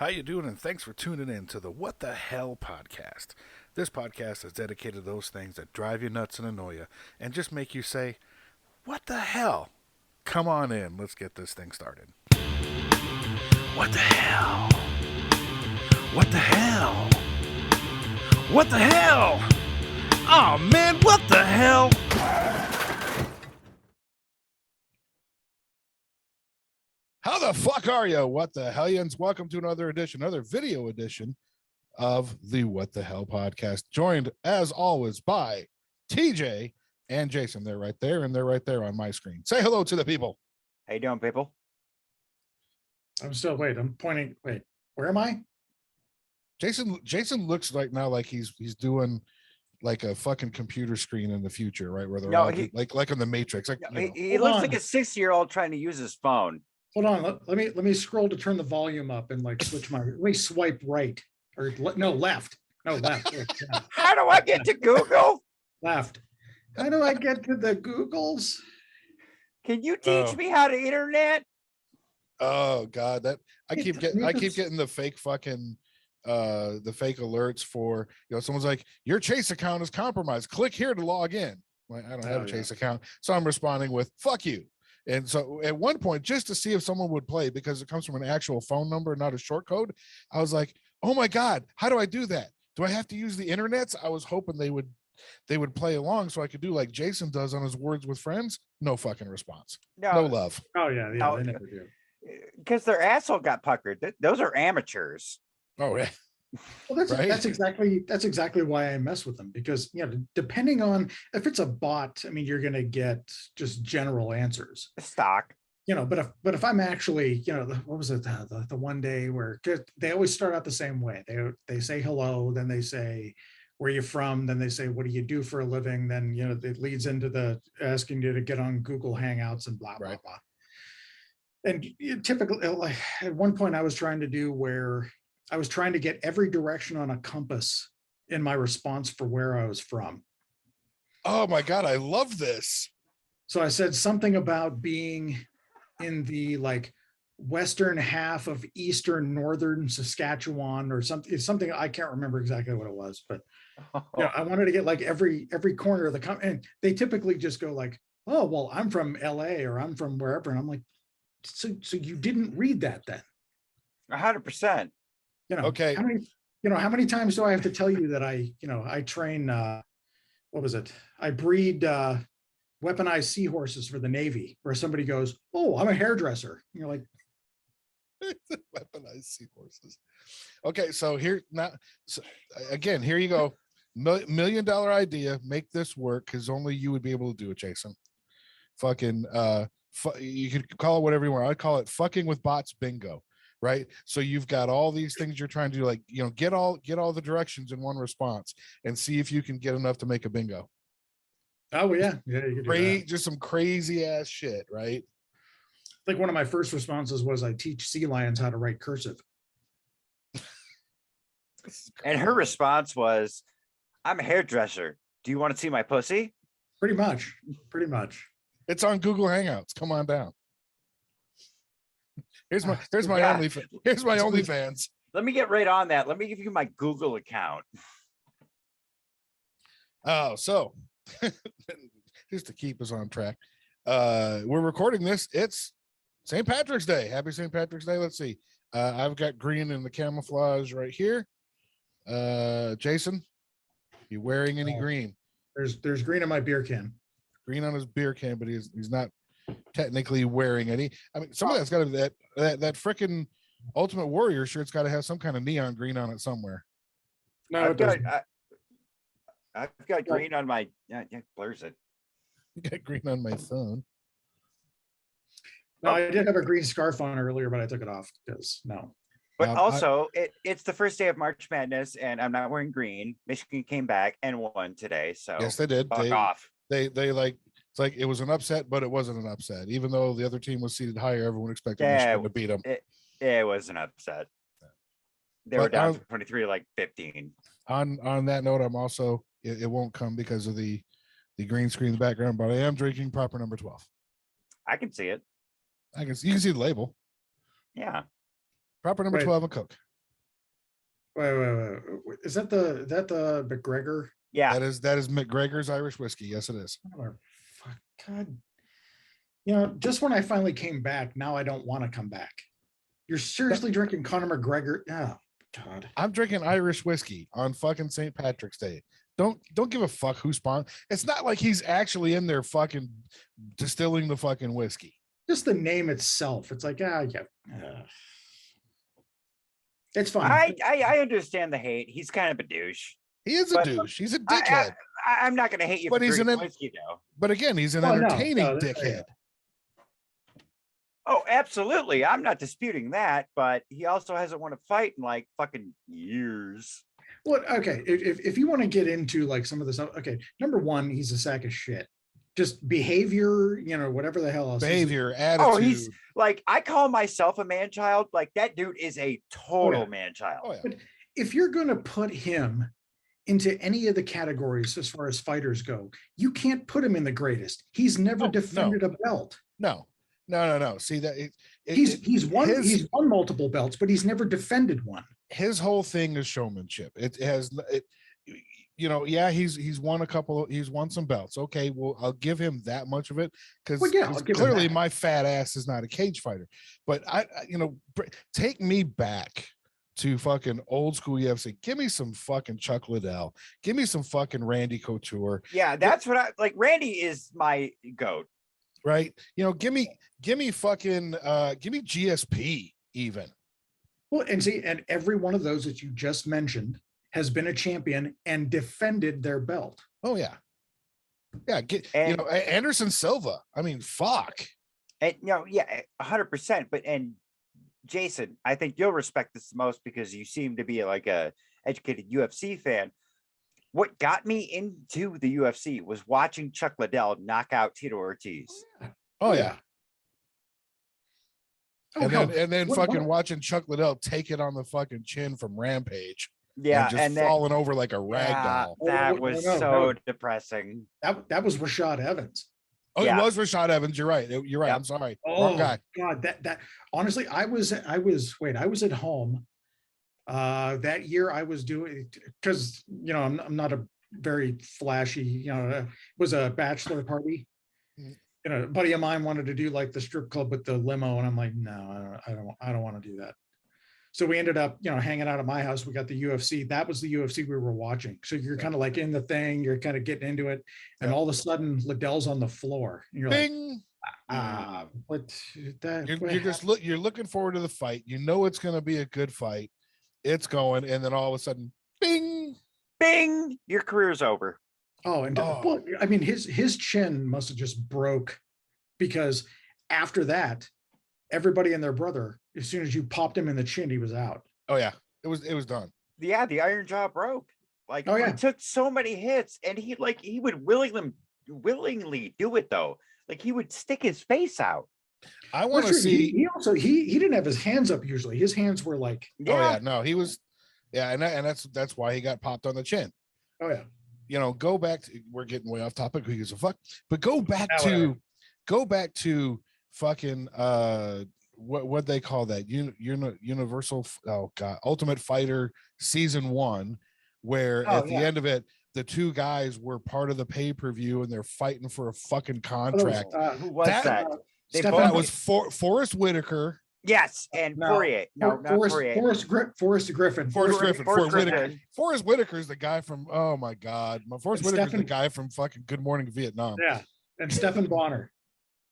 How you doing? And thanks for tuning in to the What the Hell podcast. This podcast is dedicated to those things that drive you nuts and annoy you and just make you say, what the hell? Come on in. Let's get this thing started. What the hell? What the hell? What the hell? Oh man, what the hell? How the fuck are you? What the hellions? Welcome to another video edition of the What the Hell podcast. Joined as always by TJ and Jason. They're right there, and they're right there on my screen. Say hello to the people. How you doing, people? I'm pointing. Wait, where am I? Jason looks like now like he's doing like a fucking computer screen in the future, right? Where they're like in the Matrix. Like he looks like a 6-year-old trying to use his phone. Hold on, let me scroll to turn the volume up and like switch my. Let me swipe right or no left. No left. Yeah. How do I get to Google? Left. How do I get to the Googles? Can you teach me how to internet? Oh God, that I keep getting the fake fucking the fake alerts for, someone's like, your Chase account is compromised. Click here to log in. Like, I don't have a Chase account, so I'm responding with fuck you. And so at one point, just to see if someone would play, because it comes from an actual phone number, not a short code, I was like, oh my God, how do I do that? Do I have to use the internets? I was hoping they would play along so I could do like Jason does on his Words with Friends. No fucking response. No love. Oh yeah, they never do. Because their asshole got puckered. Those are amateurs. Oh yeah. Well, that's right? that's exactly why I mess with them, because depending on if it's a bot, I mean, you're gonna get just general answers. Stock. But if I'm actually, what was it, the one day where they always start out the same way. They say hello, then they say where you from, then they say what do you do for a living, then it leads into the asking you to get on Google Hangouts and blah blah blah. And typically, like at one point, I was trying to do where I was trying to get every direction on a compass in my response for where I was from. Oh my God, I love this. So I said something about being in the like western half of eastern northern Saskatchewan or something. I can't remember exactly what it was, but I wanted to get like every corner of the and they typically just go like, oh well, I'm from LA or I'm from wherever, and I'm like, so you didn't read that then? 100%. Okay. How many times do I have to tell you that I train, what was it? I breed weaponized seahorses for the Navy, where somebody goes, oh, I'm a hairdresser. And you're like, weaponized seahorses. Okay. So here you go. $1 million idea. Make this work, because only you would be able to do it, Jason. Fucking, you could call it whatever you want. I'd call it fucking with bots bingo. Right. So you've got all these things you're trying to do, like, get all the directions in one response and see if you can get enough to make a bingo. Oh yeah. Yeah. You could do that. Just some crazy ass shit. Right. Like one of my first responses was, I teach sea lions how to write cursive. And her response was, I'm a hairdresser. Do you want to see my pussy? Pretty much. It's on Google Hangouts. Come on down. Here's my OnlyFans. Let me get right on that. Let me give you my Google account. Oh, so just to keep us on track, we're recording this. It's St. Patrick's Day. Happy St. Patrick's Day. Let's see. I've got green in the camouflage right here. Jason, you wearing any green? There's green in my beer can. Green on his beer can, but he's not technically wearing any. I mean, some of that's got to be that freaking Ultimate Warrior shirt's got to have some kind of neon green on it somewhere. No, I've got green on my blurs it. You got green on my phone. No, I did have a green scarf on earlier, but I took it off because no. But also, it's the first day of March Madness, and I'm not wearing green. Michigan came back and won today, so yes, they did. Fuck off. They like, it's like it was an upset, but it wasn't an upset. Even though the other team was seated higher, everyone expected Michigan to beat them. It was an upset. They were down 23, like 15. On that note, I'm also it won't come because of the green screen in the background, but I am drinking proper number 12. I can see it. You can see the label. Yeah. Proper number 12 and Coke. Wait. Is that the McGregor? Yeah. That is McGregor's Irish whiskey. Yes, it is. Oh, fuck, God. Just when I finally came back, now I don't want to come back. You're seriously drinking Conor McGregor? Oh, God. I'm drinking Irish whiskey on fucking St. Patrick's Day. Don't give a fuck who spawned. It's not like he's actually in there fucking distilling the fucking whiskey. Just the name itself. It's like, yeah. It's fun. I understand the hate. He's kind of a douche. He is a But douche. He's a dickhead. I'm not going to hate you But for he's drinking an- whiskey, though. But again, he's an Oh, no, entertaining no, dickhead. Oh, absolutely. I'm not disputing that, but he also hasn't won a fight in like fucking years. Well, okay. If you want to get into like some of this, okay. Number one, he's a sack of shit. Just behavior, whatever the hell else. Behavior, attitude. Oh, he's like, I call myself a man child. Like that dude is a total man child. Oh, yeah. But if you're going to put him into any of the categories as far as fighters go, you can't put him in the greatest. He's never defended a belt. No. See that He's won multiple belts, but he's never defended one. His whole thing is showmanship. He's won some belts. Okay, well, I'll give him that much of it because clearly my fat ass is not a cage fighter. But take me back to fucking old school UFC. Give me some fucking Chuck Liddell. Give me some fucking Randy Couture. Yeah, that's what I like. Randy is my goat. Right? Give me fucking give me GSP even. Well, and every one of those that you just mentioned has been a champion and defended their belt. Oh yeah. Yeah, Anderson Silva. I mean, fuck. And 100%. But Jason, I think you'll respect this the most because you seem to be like a educated UFC fan. What got me into the UFC was watching Chuck Liddell knock out Tito Ortiz. Oh yeah. Oh, and then fucking watching Chuck Liddell take it on the fucking chin from Rampage. Yeah, and just falling over like a rag doll. That was so depressing. That was Rashad Evans. Oh, it was Rashad Evans. You're right. You're right. Yep. I'm sorry. Wrong guy. God, that honestly, I was at home. That year I was doing because I'm not a very flashy. It was a bachelor party. A buddy of mine wanted to do like the strip club with the limo, and I'm like, no, I don't want to do that. So we ended up, hanging out at my house. We got the UFC. That was the UFC we were watching. So you're kind of like in the thing, you're kind of getting into it, and all of a sudden Liddell's on the floor, and you're Bing! like, what? You're looking forward to the fight. It's going to be a good fight. It's going, and then all of a sudden, bing, bing, your career's over. Well, I mean, his chin must have just broke because after that, everybody and their brother, as soon as you popped him in the chin, he was out. Oh yeah, it was done. Yeah, the iron jaw broke. Like he took so many hits, and he would willingly do it though. Like he would stick his face out. I want to see. He didn't have his hands up usually. His hands were like. Yeah. Oh yeah, no, he was. Yeah, and that's why he got popped on the chin. Oh yeah. Go back to, we're getting way off topic because of fuck, but go back to fucking what they call that universal Ultimate Fighter season 1, where at the end of it the two guys were part of the pay-per-view and they're fighting for a fucking contract. Who was that? That was Forrest Whitaker. Yes, and Poirier. No, not Poirier. Forrest Griffin. Forrest Whitaker is the guy from, oh my God. Forrest Whitaker is the guy from fucking Good Morning Vietnam. Yeah. And Stephen Bonner.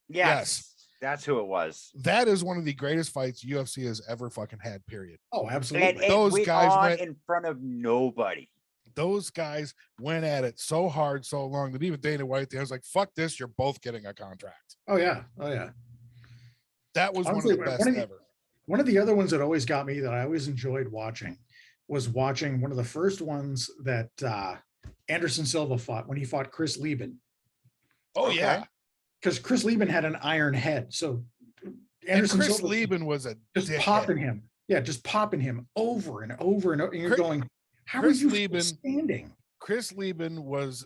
Yes. That's who it was. That is one of the greatest fights UFC has ever fucking had, period. Oh, absolutely. And those guys went in front of nobody. Those guys went at it so hard, so long that even Dana White, I was like, fuck this, you're both getting a contract. Oh, yeah. That was honestly one of the best ever. One of the other ones that always got me that I always enjoyed watching was watching one of the first ones that Anderson Silva fought when he fought Chris Lieben. Oh, yeah. Because Chris Lieben had an iron head. So Anderson Silva Lieben was just popping him. Yeah, just popping him over and over and over. And you're going, how are you standing? Chris Lieben was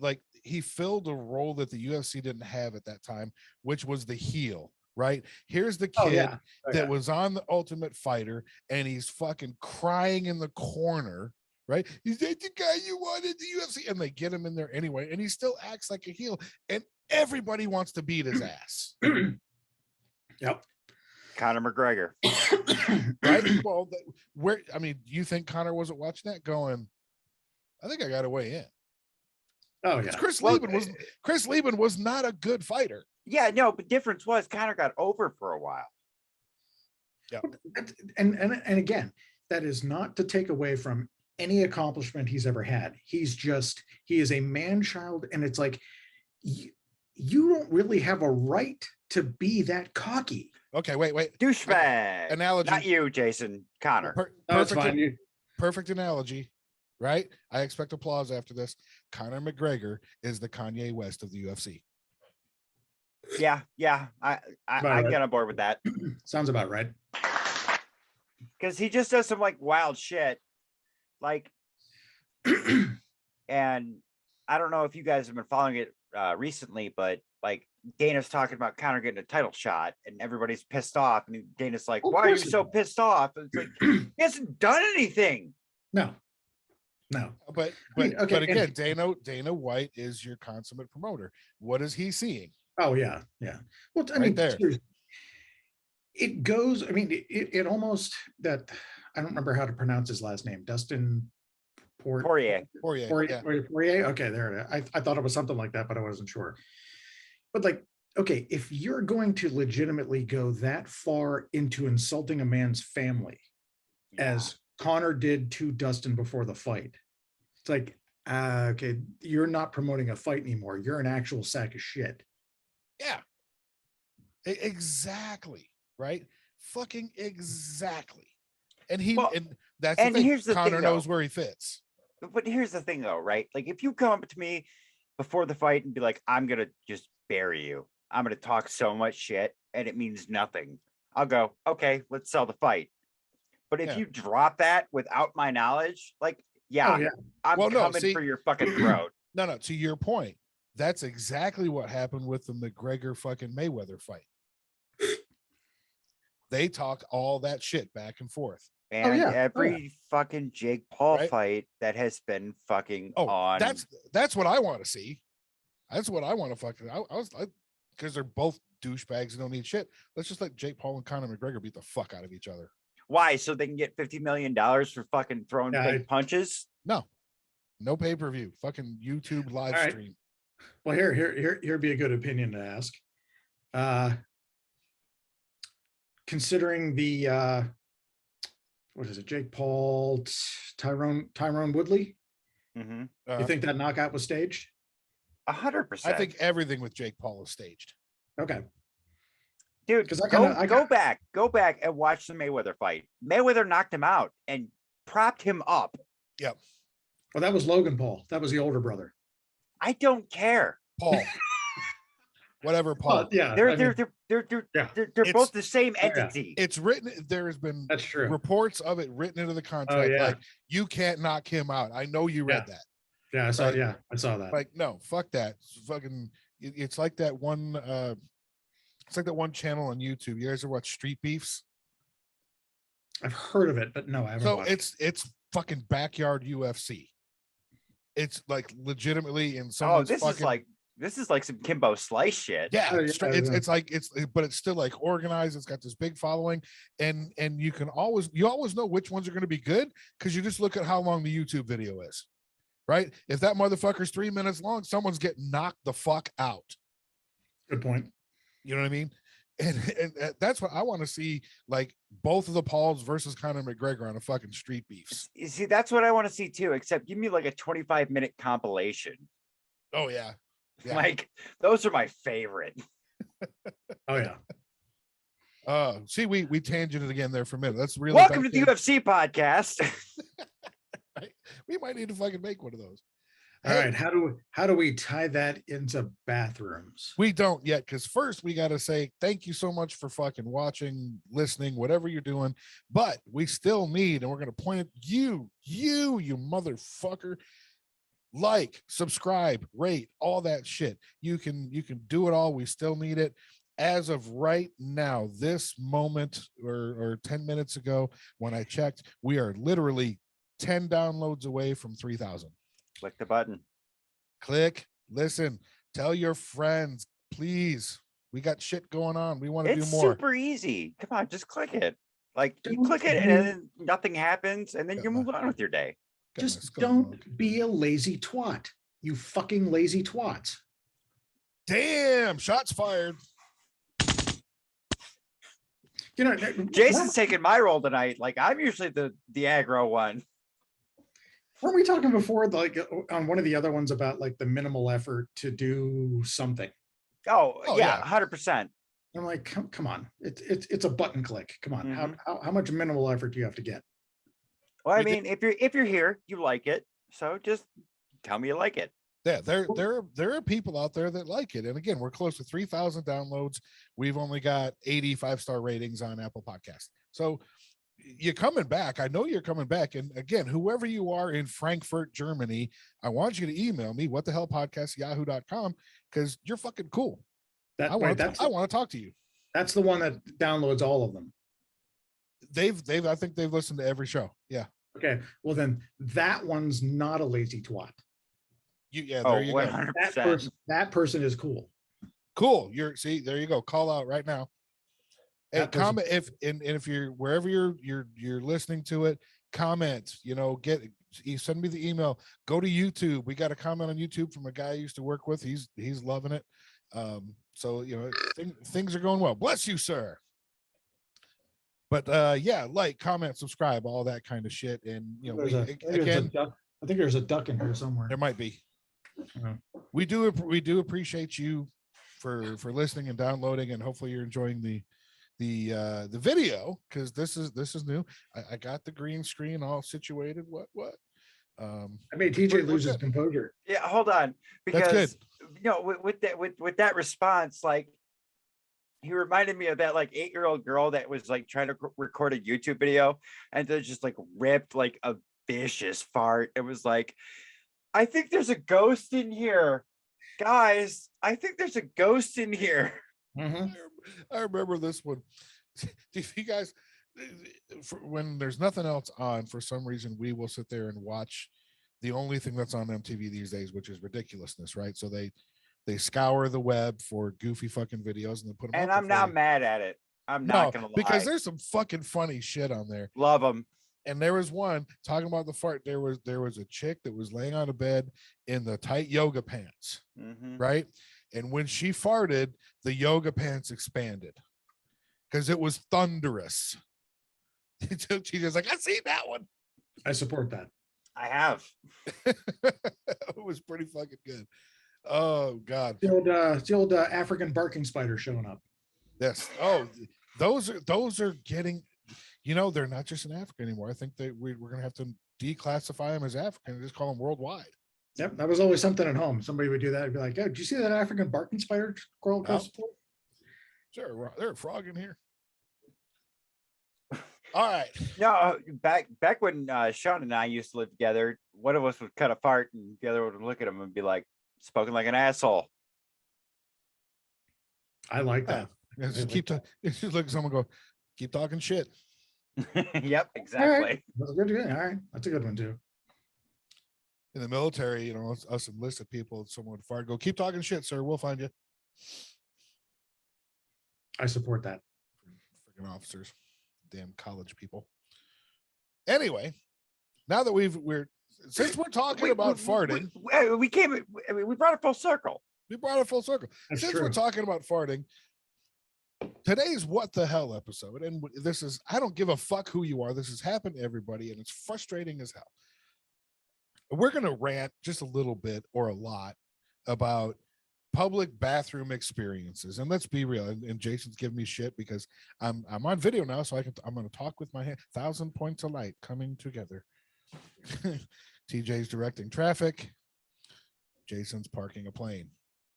like, he filled a role that the UFC didn't have at that time, which was the heel. right? Here's the Oh kid yeah. Oh, that yeah. was on the Ultimate Fighter and he's fucking crying in the corner, right? He's like the guy you wanted the UFC, and they get him in there anyway, and he still acts like a heel, and everybody wants to beat his ass. Yep. Conor McGregor. Right? Well, where I mean, you think Conor wasn't watching that going, I think I got to weigh in. Oh yeah. Chris Well, Lieben was not a good fighter. Yeah, no, but difference was Conor got over for a while. Yeah. And again, that is not to take away from any accomplishment he's ever had. He is a man child, and it's like you don't really have a right to be that cocky. Okay, wait. Douchebag. Analogy. Not you, Jason. Conor. Perfect analogy, right? I expect applause after this. Conor McGregor is the Kanye West of the UFC. Yeah. I get on board with that. Sounds about right. Because he just does some like wild shit. Like, and I don't know if you guys have been following it recently, but like Dana's talking about Conor getting a title shot and everybody's pissed off. And Dana's like, why are you so pissed off? And it's like, he hasn't done anything. No. But again, Dana White is your consummate promoter. What is he seeing? Oh yeah. Well, I mean, there. It goes. I mean, it almost that I don't remember how to pronounce his last name. Dustin Poirier. Poirier. Okay, there it is. I thought it was something like that, but I wasn't sure. But like, okay, if you're going to legitimately go that far into insulting a man's family, as Conor did to Dustin before the fight, it's like, okay, you're not promoting a fight anymore. You're an actual sack of shit. Yeah. Exactly. Right? Fucking exactly. And that's the thing. Here's the Conor thing, knows where he fits. But here's the thing though, right? Like if you come up to me before the fight and be like, I'm gonna just bury you. I'm gonna talk so much shit and it means nothing. I'll go, okay, let's sell the fight. But if you drop that without my knowledge, like, I'm coming for your fucking throat. No, to your point, that's exactly what happened with the McGregor fucking Mayweather fight. They talk all that shit back and forth. And every fucking Jake Paul fight that has been fucking on. That's what I want to see. That's what I want to fucking. I was like, because they're both douchebags and don't need shit. Let's just let Jake Paul and Conor McGregor beat the fuck out of each other. Why? So they can get $50 million for fucking throwing big punches? No pay-per-view. Fucking YouTube live stream. Well, here'd be a good opinion to ask. Considering the what is it, Jake Paul, Tyrone Woodley? Mm-hmm. You think that knockout was staged? 100%. I think everything with Jake Paul is staged. Okay. Dude, go back and watch the Mayweather fight. Mayweather knocked him out and propped him up. Yep. Well, that was Logan Paul. That was the older brother. I don't care. Paul. Whatever, Paul. They're both the same entity. It's written. There has been reports of it written into the contract. Like, you can't knock him out. I know you read that. Yeah, I saw. Right? I saw that. Like, no, fuck that. Fucking. It's like that one. It's like that one channel on YouTube. You guys ever watch Street Beefs? I've heard of it, but no, I haven't. So it's fucking backyard UFC. It's like legitimately in someone's this is like some Kimbo Slice shit. Yeah, it's like but it's still like organized. It's got this big following, and you always know which ones are going to be good because you just look at how long the YouTube video is, right? If that motherfucker's 3 minutes long, someone's getting knocked the fuck out. Good point. You know what I mean? And that's what I want to see, like both of the Pauls versus Conor McGregor on a fucking Street Beefs. You see, that's what I want to see too, except give me like a 25-minute compilation. Oh yeah. Like those are my favorite. Oh yeah. See, we tangented again there for a minute. That's really welcome to the UFC podcast. Right? We might need to fucking make one of those. All right, how do we tie that into bathrooms? We don't yet, because first we got to say thank you so much for fucking watching, listening, whatever you're doing. But we still need, and we're going to point at you motherfucker. Like, subscribe, rate, all that shit. You can do it all. We still need it. as of right now, this moment or 10 minutes ago, when I checked, we are literally 10 downloads away from 3,000. Click the button. Click, listen, tell your friends, please. We got shit going on. We want to do It's more. super easy. Come on, just click it. Like you Don't click it and be- then nothing happens, and then Got you my- move on with your day. Got my Just skull going. don't be a lazy twat. You fucking lazy twats. Damn, shots fired. You know, Jason's taking my role tonight. Like I'm usually the aggro one. weren't we talking before, like on one of the other ones about like the minimal effort to do something? Oh, Oh, yeah, yeah. 100%. I'm like, come on, it's a button click. Come on, Mhm. how much minimal effort do you have to get? Well, I We did- mean, if you're here, you like it, so just tell me you like it. Yeah, there are people out there that like it. And again, we're close to 3,000 downloads. We've only got 85-star ratings on Apple Podcasts. So you're coming back. I know you're coming back. And again, whoever you are in Frankfurt, Germany, I want you to email me whatthehellpodcast@yahoo.com because you're fucking cool. I want to talk to you. That's the one that downloads all of them. I think they've listened to every show. Yeah. Okay, well then that one's not a lazy twat. There Oh, you go. 100%. That person is cool. Cool. There you go. Call out right now. Hey, That person- comment if you're wherever you're listening to it, comment, you send me the email, go to YouTube. We got a comment on YouTube from a guy I used to work with. He's loving it. So things are going well. Bless you, sir. But yeah, like, comment, subscribe, all that kind of shit. And I think there's a duck in here somewhere. there might be. Yeah. We do appreciate you for listening and downloading, and hopefully you're enjoying the video, because this is new. I got the green screen all situated. What I made TJ lose his composure. Yeah, hold on, That's because with that response, like he reminded me of that like 8-year-old girl that was like trying to record a YouTube video and they just like ripped like a vicious fart. It was like, I think there's a ghost in here, guys. I think there's a ghost in here. Mhm. I remember this one. If you guys, when there's nothing else on, for some reason, we will sit there and watch the only thing that's on MTV these days, which is ridiculousness, right? So they scour the web for goofy fucking videos and then put them. And I'm not mad at it. I'm not gonna lie, because there's some fucking funny shit on there. Love them. And there was one talking about the fart. There was a chick that was laying on a bed in the tight yoga pants, right? And when she farted, the yoga pants expanded because it was thunderous. She's just like, I seen that one. I support that. I have. It was pretty fucking good. Oh God. The old African barking spider showing up. Yes. Oh, those are getting, they're not just in Africa anymore. I think that we're going to have to declassify them as African and just call them worldwide. Yep, that was always something at home. Somebody would do that and be like, "Oh, did you see that African barking spider crawl across the floor?" Sure, there's a frog in here. All right. No, back when Sean and I used to live together, one of us would cut a fart and the other would look at him and be like, "Spoken like an asshole." I like that. Just keep it's just like someone go, keep talking shit. Yep, exactly. That's a good. All right, that's a good one too. In the military, us enlisted people, someone would fart, go, keep talking shit, sir. We'll find you. I support that. Freaking officers, damn college people. Anyway, now that since we're talking about farting, we brought it full circle. we brought it full circle. That's Since true. we're talking about farting, today's What the Hell episode, and this is, I don't give a fuck who you are. This has happened to everybody, and it's frustrating as hell. We're going to rant just a little bit or a lot about public bathroom experiences. And let's be real. And Jason's giving me shit because I'm on video now, so I'm going to talk with my hand. 1,000 points of light coming together. TJ's directing traffic. Jason's parking a plane.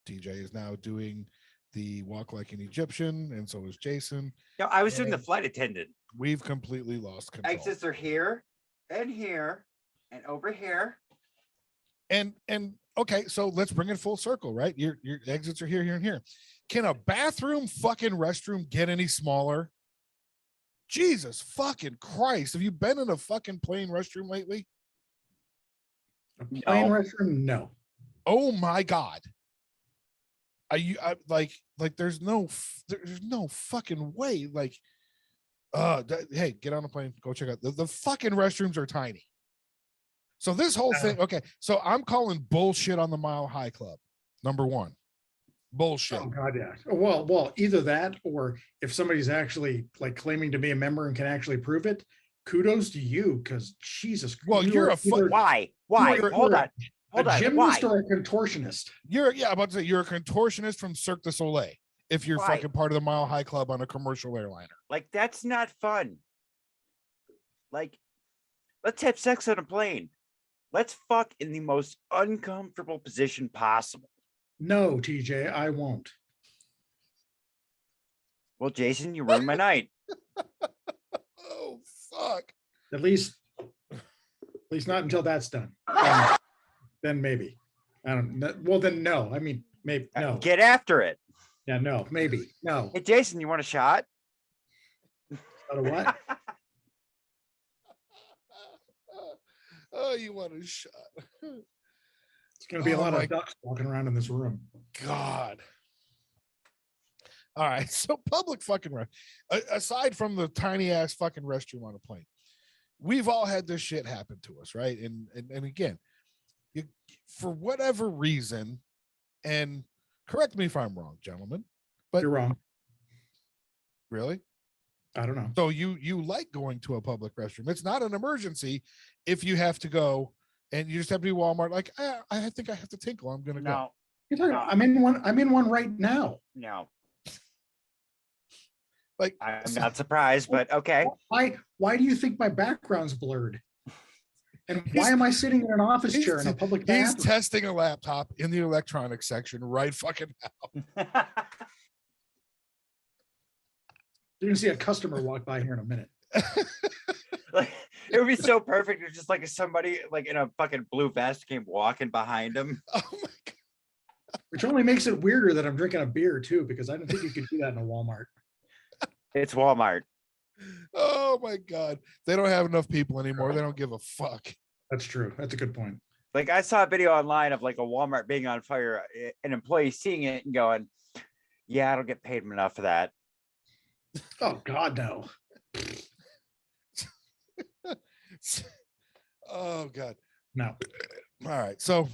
TJ is now doing the walk like an Egyptian, and so is Jason. No, I was doing the flight attendant. We've completely lost control. Exits are here and here and over here. And okay, so let's bring it full circle, right? Your exits are here, here, and here. Can a bathroom fucking restroom get any smaller? Jesus fucking Christ. Have you been in a fucking plain restroom lately? A plain No. restroom? No. Oh my God. Like there's no fucking way. Like, hey, get on a plane, go check out the fucking restrooms are tiny. So this whole thing, okay. So I'm calling bullshit on the Mile High Club. Number one. Bullshit. Oh God, yeah. Well, either that, or if somebody's actually like claiming to be a member and can actually prove it, kudos to you, because Jesus. Well, you you're are a fu- Why? you're- Hold you're on. Hold a on. gymnast Why? or a contortionist. You're about to say you're a contortionist from Cirque du Soleil if you're Why? fucking part of the Mile High Club on a commercial airliner. Like, that's not fun. Like, let's have sex on a plane. Let's fuck in the most uncomfortable position possible. No, TJ, I won't. Well, Jason, you ruined my night. Oh fuck. At least not until that's done. Then maybe. I don't know. Well, then no. I mean, maybe no. Get after it. Yeah, no, maybe. No. Hey, Jason, you want a shot? Out of what? Oh, you want a shot? It's gonna be a Oh lot my of ducks walking around in this room. God. All right. So public fucking aside from the tiny ass fucking restroom on a plane, we've all had this shit happen to us, right? And again, for whatever reason, and correct me if I'm wrong, gentlemen, but You're wrong. really? I don't know. So you like going to a public restroom. It's not an emergency if you have to go and you just have to be Walmart. Like, I think I have to tinkle. I'm gonna go. No, You're talking about, I'm in one right now. no. Like, I'm not surprised, but okay. Why do you think my background's blurred? And why am I sitting in an office chair in a public he's bathroom? testing a laptop in the electronics section right fucking now. You're gonna see a customer walk by here in a minute. Like, it would be so perfect if just like somebody like in a fucking blue vest came walking behind him. Oh my God. Which only makes it weirder that I'm drinking a beer too, because I don't think you could do that in a Walmart. It's Walmart. Oh my God. They don't have enough people anymore. They don't give a fuck. That's true. That's a good point. Like, I saw a video online of like a Walmart being on fire, an employee seeing it and going, "Yeah, I don't get paid enough for that." Oh God, no. Oh God. No. All right. So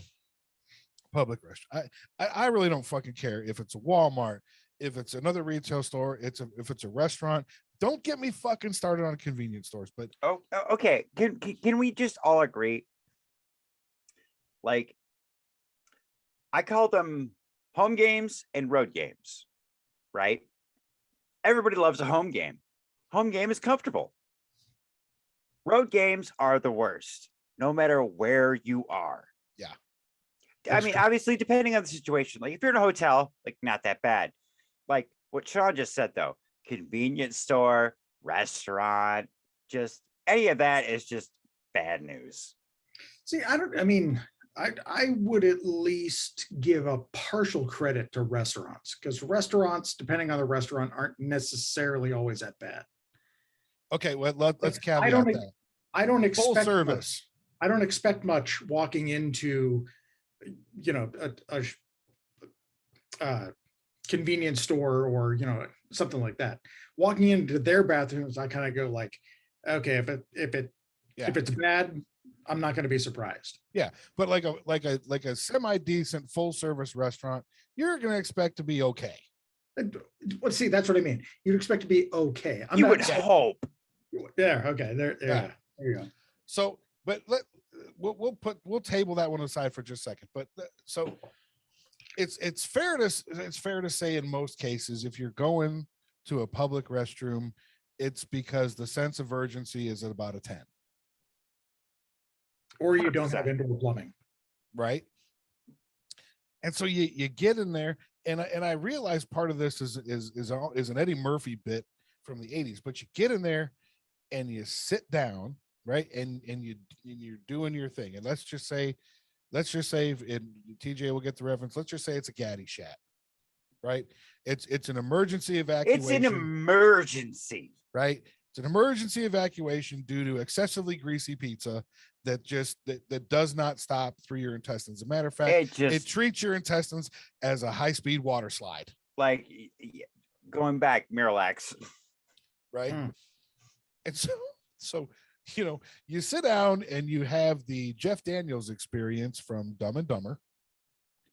public restroom. I really don't fucking care if it's a Walmart, if it's another retail store, if it's a restaurant. Don't get me fucking started on convenience stores. But Okay. Can we just all agree? Like, I call them home games and road games, right? Everybody loves a home game. Home game is comfortable. Road games are the worst, no matter where you are. Yeah. I mean, obviously, depending on the situation. Like, if you're in a hotel, like, not that bad. Like what Sean just said, though, convenience store, restaurant, just any of that is just bad news. See, I would at least give a partial credit to restaurants, because restaurants, depending on the restaurant, aren't necessarily always that bad. okay, well, let's caveat that. I don't Full expect service. I don't expect much walking into, a convenience store or something like that. Walking into their bathrooms, I kind of go like, okay, if it's bad, I'm not going to be surprised. Yeah, but like a semi-decent full service restaurant, you're gonna expect to be okay. Let's see, that's what I mean. You'd expect to be okay. You would hope. Yeah, okay. There you go. So, but we'll table that one aside for just a second. But so it's fair to say in most cases, if you're going to a public restroom, it's because the sense of urgency is at about a 10. Or you don't have indoor plumbing. Right. And so you get in there, and I realize part of this is an Eddie Murphy bit from the 80s, but you get in there and you sit down, right? And you're doing your thing. And let's just say, and TJ will get the reference. Let's just say it's a Gaddy Shack. right? It's an emergency It's evacuation. an emergency. Right? It's an emergency evacuation due to excessively greasy pizza that does not stop through your intestines. As a matter of fact, it treats your intestines as a high-speed water slide. Like going back, Miralax. Right? And so you sit down and you have the Jeff Daniels experience from Dumb and Dumber.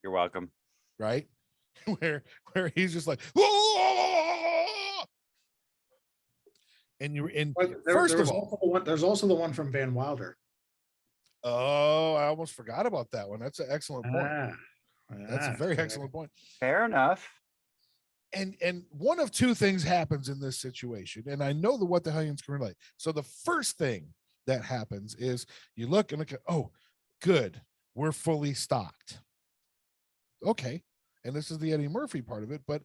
You're welcome. Right? Where he's just like, whoa! And you're in. There's also the one from Van Wilder. Oh, I almost forgot about that one. That's an excellent point. That's a very excellent point. Fair enough. And one of two things happens in this situation, and I know the What the Hellions can relate. So the first thing that happens is you look and look at, oh, good, we're fully stocked. Okay, and this is the Eddie Murphy part of it, but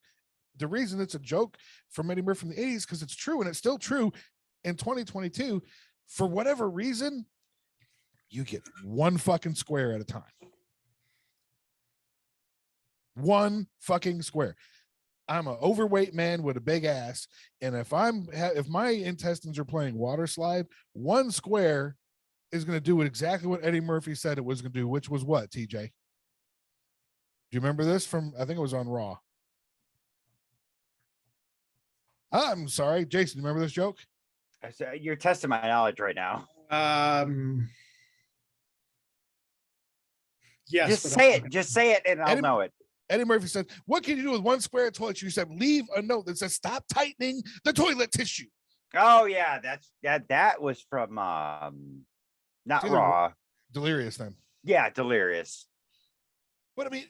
the reason it's a joke from Eddie Murphy from the 80s because it's true, and it's still true in 2022. For whatever reason, you get one fucking square at a time. One fucking square. I'm an overweight man with a big ass, and if my intestines are playing water slide, one square is going to do exactly what Eddie Murphy said it was going to do, which was what, TJ? Do you remember this from? I think it was on Raw. I'm sorry, Jason. Remember this joke? You're testing my knowledge right now. Yes. Just say it, and I'll know it. Eddie Murphy said, "What can you do with one square toilet?" You said, "Leave a note that says stop tightening the toilet tissue." Oh yeah, that was from not Raw. Delirious then. Yeah, Delirious. But I mean,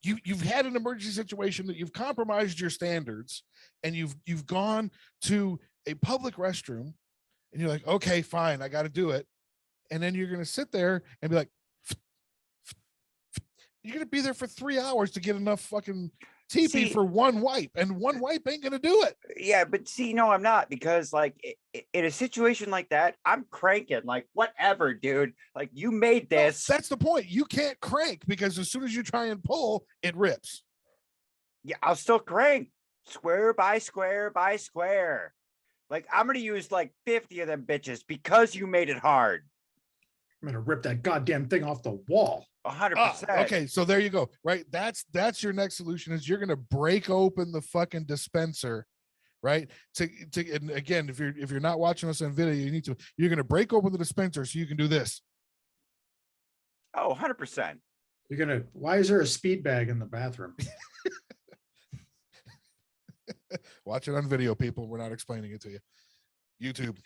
you've had an emergency situation that you've compromised your standards, and you've gone to a public restroom, and you're like, okay, fine, I got to do it, and then you're gonna sit there and be like, you're gonna be there for 3 hours to get enough fucking TP for one wipe, and one wipe ain't gonna do it. Yeah, but see, no, I'm not, because like in a situation like that, I'm cranking. Like, whatever, dude. Like, you made this. No, that's the point. You can't crank because as soon as you try and pull, it rips. Yeah, I'll still crank square by square by square. Like, I'm gonna use like 50 of them bitches because you made it hard. I'm gonna rip that goddamn thing off the wall. 100%. Okay, so there you go. Right, that's your next solution. Is you're gonna break open the fucking dispenser, right? And again, if you're not watching us on video, you're gonna break open the dispenser so you can do this. Oh, 100%. Why is there a speed bag in the bathroom? Watch it on video, people. We're not explaining it to you. YouTube.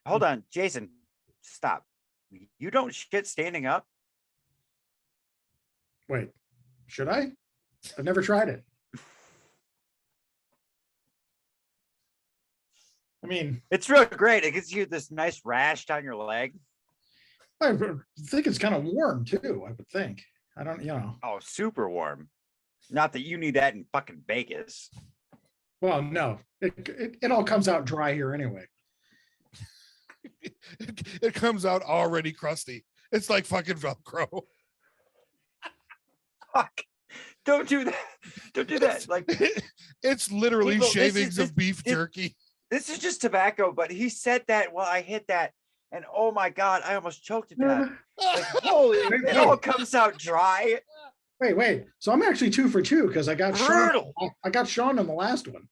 Hold on, Jason. Stop. You don't shit standing up? Wait, should I? I've never tried it. I mean, it's real great. It gives you this nice rash down your leg. I think it's kind of warm too, I would think. I don't, Oh, super warm. Not that you need that in fucking Vegas. Well, no, it all comes out dry here anyway. It comes out already crusty. It's like fucking Velcro. Fuck. Don't do that. Don't do that. Like, it's literally shavings of beef jerky. This is just tobacco, but he said that while I hit that, and oh my God, I almost choked to death. Like, holy, it all comes out dry. Wait. So I'm actually 2 for 2 because I got Sean. I got Sean in the last one.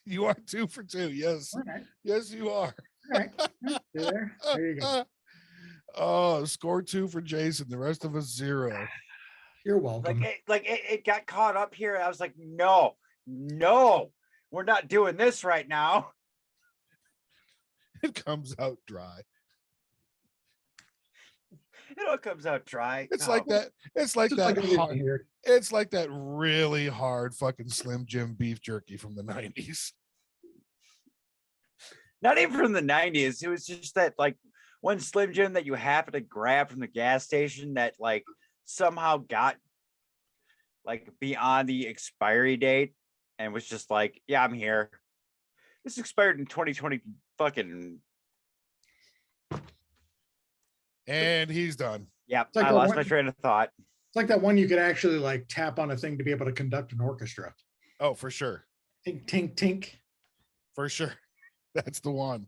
You are 2 for 2. Yes. Right. Yes, you are. All right. There you go. Oh, score 2 for Jason. The rest of us 0. You're welcome. It got caught up here. I was like, no, we're not doing this right now. It comes out dry. It all comes out dry. It's like that. It's like that. It's like that really hard fucking Slim Jim beef jerky from the 90s. Not even from the 90s. It was just that like one Slim Jim that you happened to grab from the gas station that like somehow got like beyond the expiry date and was just like, yeah, I'm here. This expired in 2020 fucking. And he's done. Yeah, I lost my train of thought. It's like that one you could actually like tap on a thing to be able to conduct an orchestra. Oh, for sure. Tink, tink, tink. For sure. That's the one.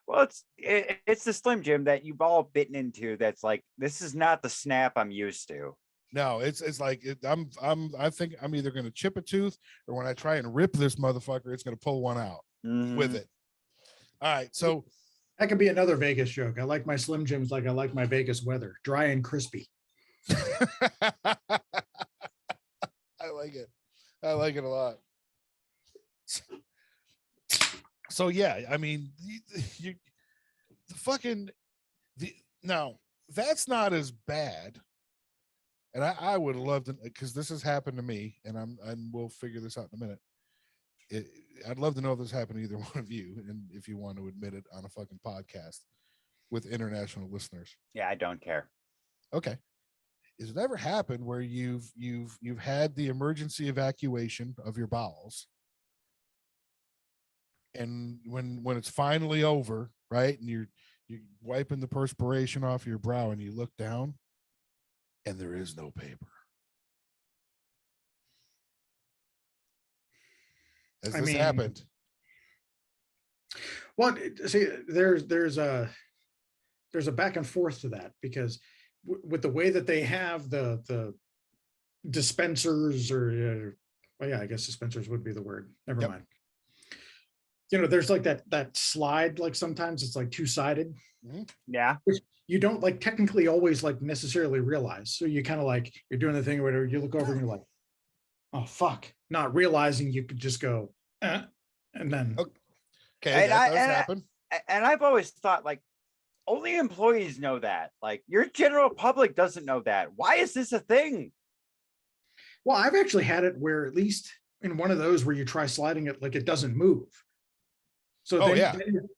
Well, it's the Slim Jim that you've all bitten into. That's like, this is not the snap I'm used to. No, it's like I think I'm either going to chip a tooth, or when I try and rip this motherfucker, it's going to pull one out with it. All right, so that could be another Vegas joke. I like my Slim Jims like I like my Vegas weather, dry and crispy. I like it. I like it a lot. So yeah, I mean, now that's not as bad. And I would love to, because this has happened to me, and we'll figure this out in a minute. I'd love to know if this happened to either one of you, and if you want to admit it on a fucking podcast with international listeners. Yeah, I don't care. Okay. Has it ever happened where you've had the emergency evacuation of your bowels, and when it's finally over, right, and you're wiping the perspiration off your brow, and you look down, and there is no paper? Has this happened? Well, see, there's a back and forth to that, because with the way that they have the dispensers, or well, yeah, I guess dispensers would be the word. Never mind. You know, there's like that slide, like sometimes it's like two-sided. Yeah. Which you don't like technically always like necessarily realize. So you kind of like, you're doing the thing or whatever, you look over and you're like, oh fuck, not realizing you could just go, and then okay, that does happen. And I've always thought, like, only employees know that. Like, your general public doesn't know that. Why is this a thing? Well, I've actually had it where, at least in one of those where you try sliding it, like it doesn't move. So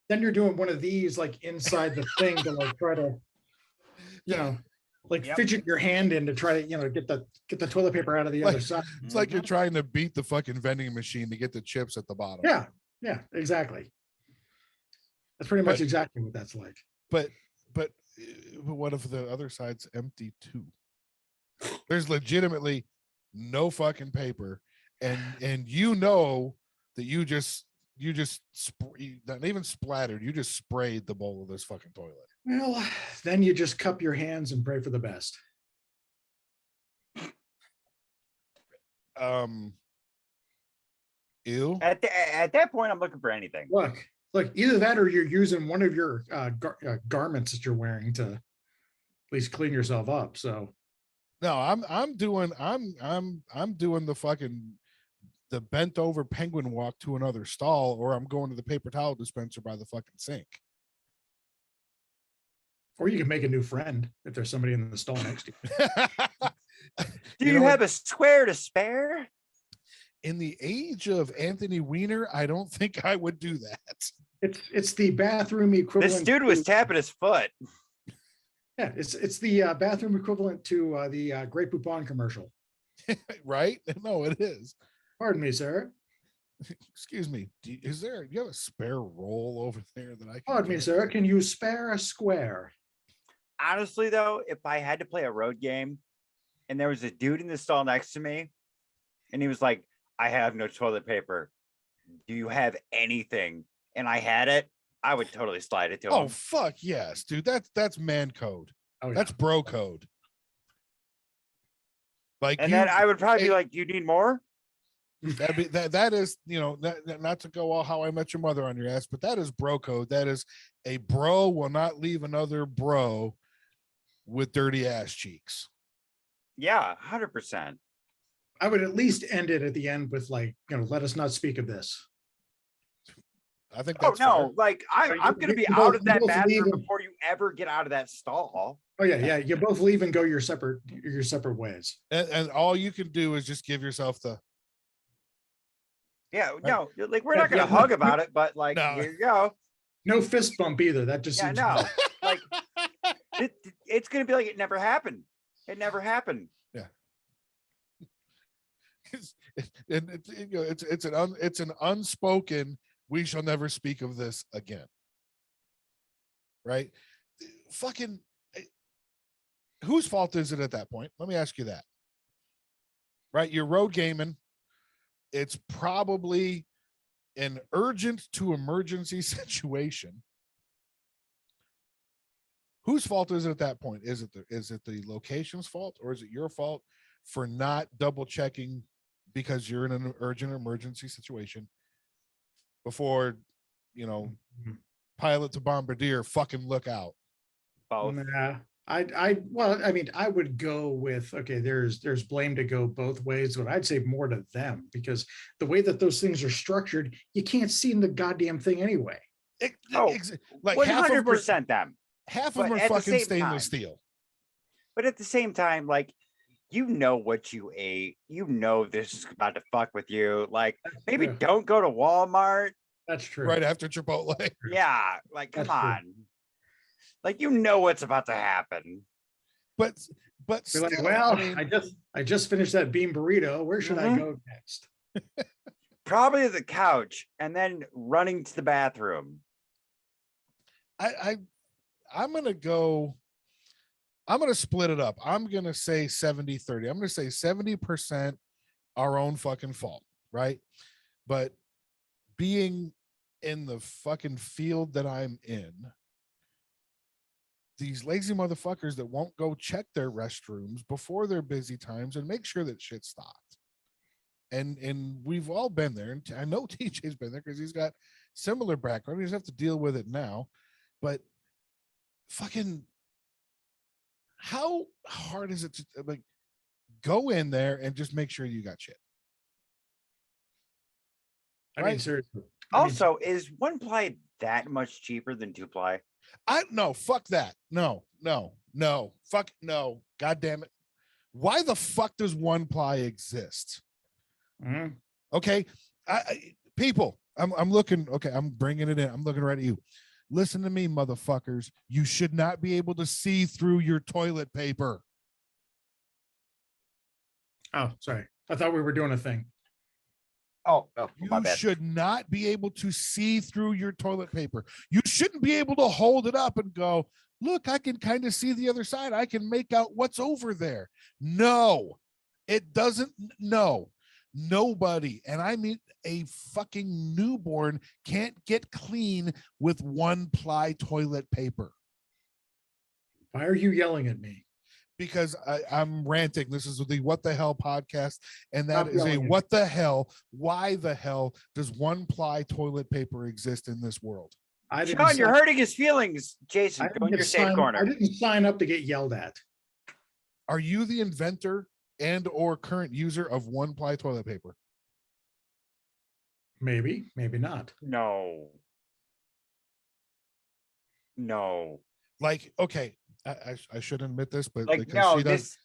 then you're doing one of these like inside the thing to like try to, you know, like fidget your hand in to try to, you know, get the toilet paper out of the other side. It's like you're trying to beat the fucking vending machine to get the chips at the bottom. Yeah, exactly. That's pretty much exactly what that's like. But what if the other side's empty too? There's legitimately no fucking paper, and you know that you just not even splattered, you just sprayed the bowl of this fucking toilet. Well, then you just cup your hands and pray for the best. Ew. At that point, I'm looking for anything. Look, either that or you're using one of your garments that you're wearing to at least clean yourself up. So no, I'm doing the fucking the bent over penguin walk to another stall, or I'm going to the paper towel dispenser by the fucking sink. Or you can make a new friend if there's somebody in the stall next to you. Do you have a square to spare? In the age of Anthony Weiner, I don't think I would do that. It's the bathroom equivalent. This dude was tapping his foot. Yeah, it's the bathroom equivalent to the Great Poupon commercial. Right? No, it is. Pardon me, sir. Excuse me. Do you have a spare roll over there that I can? Pardon me, sir. Can you spare a square? Honestly, though, if I had to play a road game and there was a dude in the stall next to me and he was like, I have no toilet paper, do you have anything? And I had it, I would totally slide it to him. Oh, fuck yes, dude. That's man code. Oh, yeah. That's bro code. Like, and then I would probably be like, do you need more? That is, you know, that not to go all How I Met Your Mother on your ass, but that is bro code. That is, a bro will not leave another bro with dirty ass cheeks. Yeah, 100%. I would at least end it at the end with, like, you know, let us not speak of this. I think that's fair. Like I'm going to be out of that bathroom before you ever get out of that stall. Oh yeah. You both leave and go your separate ways. And all you can do is just give yourself the. Yeah, no, like we're not going to hug about it, but like, here you go. No fist bump either. That just seems like it's going to be like it never happened. It never happened. Yeah. It's an unspoken, we shall never speak of this again. Right? Fucking whose fault is it at that point? Let me ask you that. Right? You're road gaming. It's probably an urgent to emergency situation. Whose fault is it at that point? Is it the location's fault, or is it your fault for not double checking because you're in an urgent emergency situation before, pilot to bombardier fucking look out? Both. Nah, well, I mean, I would go with, okay, there's blame to go both ways, but I'd say more to them, because the way that those things are structured, you can't see in the goddamn thing anyway. Like 100% them. half of But them are at the fucking same stainless time- steel. But at the same time, like, you know what you ate. You know this is about to fuck with you. Like, maybe true. don't go to Walmart. That's true. Right after Chipotle. Yeah, like, come That's true. on. Like, you know what's about to happen. But Be still, like, well, I mean, I just finished that bean burrito. Where should I Mhm. go next? Probably the couch and then running to the bathroom. I'm gonna split it up. I'm gonna say 70-30. I'm gonna say 70% our own fucking fault, right? But being in the fucking field that I'm in, these lazy motherfuckers that won't go check their restrooms before their busy times and make sure that shit's stocked. And we've all been there, and I know TJ's been there because he's got similar background. He doesn't have to deal with it now, but fucking, how hard is it to like go in there and just make sure you got shit? I mean, Right. seriously. Also, is 1-ply that much cheaper than 2-ply? No, fuck that. No, fuck no. God damn it. Why the fuck does 1-ply exist? Mhm. Okay. People, I'm looking. Okay. I'm bringing it in. I'm looking right at you. Listen to me, motherfuckers. You should not be able to see through your toilet paper. Oh, sorry. I thought we were doing a thing. Oh, my You bad. should not be able to see through your toilet paper. You shouldn't be able to hold it up and go, look, I can kind of see the other side. I can make out what's over there. No, it doesn't. No, nobody, and I mean a fucking newborn, can't get clean with 1-ply toilet paper. Why are you yelling at me? Because I'm ranting. This is the What the Hell podcast, and that Stop is a yelling at what the hell? Why the hell does 1-ply toilet paper exist in this world? I didn't Sean, you're sign- hurting his feelings. Jason, I go didn't in your get safe signed- corner. I didn't sign up to get yelled at. Are you the inventor and or current user of 1-ply toilet paper? Maybe, maybe not. No. Like, okay, I should admit this, but Like, because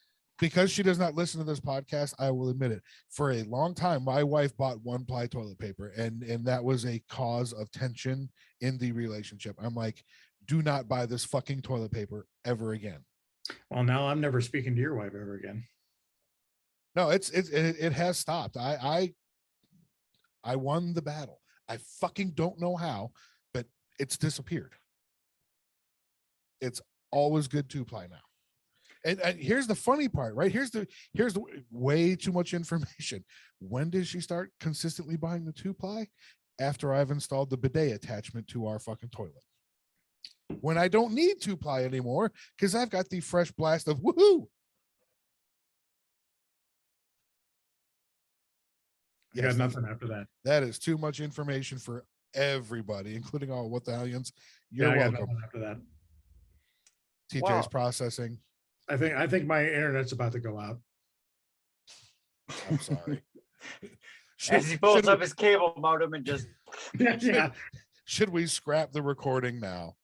no, she does not listen to this podcast, I will admit it. For a long time, my wife bought 1-ply toilet paper, and that was a cause of tension in the relationship. I'm like, do not buy this fucking toilet paper ever again. Well, now I'm never speaking to your wife ever again. No, it has stopped. I won the battle. I fucking don't know how, but it's disappeared. It's always good 2-ply now. And here's the funny part, right? Here's the way too much information. When did she start consistently buying the 2-ply? After I've installed the bidet attachment to our fucking toilet. When I don't need 2-ply anymore, because I've got the fresh blast of woohoo. I got nothing after that. That is too much information for everybody, including all what the hellions. You're I got welcome. nothing after that. TJ's Wow. processing. I think my internet's about to go out. I'm sorry. as he pulls should up we- his cable modem and just Yeah. should we scrap the recording now?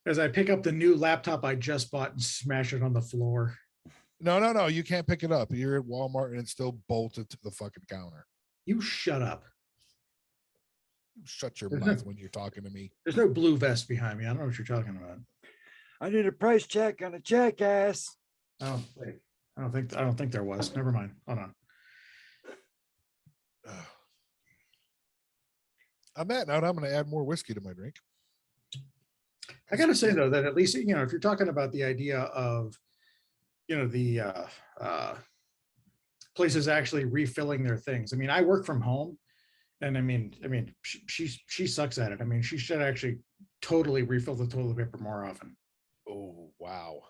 As I pick up the new laptop I just bought and smash it on the floor. No. You can't pick it up. You're at Walmart and it's still bolted to the fucking counter. You shut up. Shut your There's mouth no- when you're talking to me. There's no blue vest behind me. I don't know what you're talking about. I need a price check on a jackass. Oh, wait. I don't think there was. Never mind. Hold on. On that note, I'm going to add more whiskey to my drink. I gotta say though, that at least, if you're talking about the idea of the places actually refilling their things. I mean, I work from home, and I mean, she sucks at it. I mean, she should actually totally refill the toilet paper more often. Oh, wow.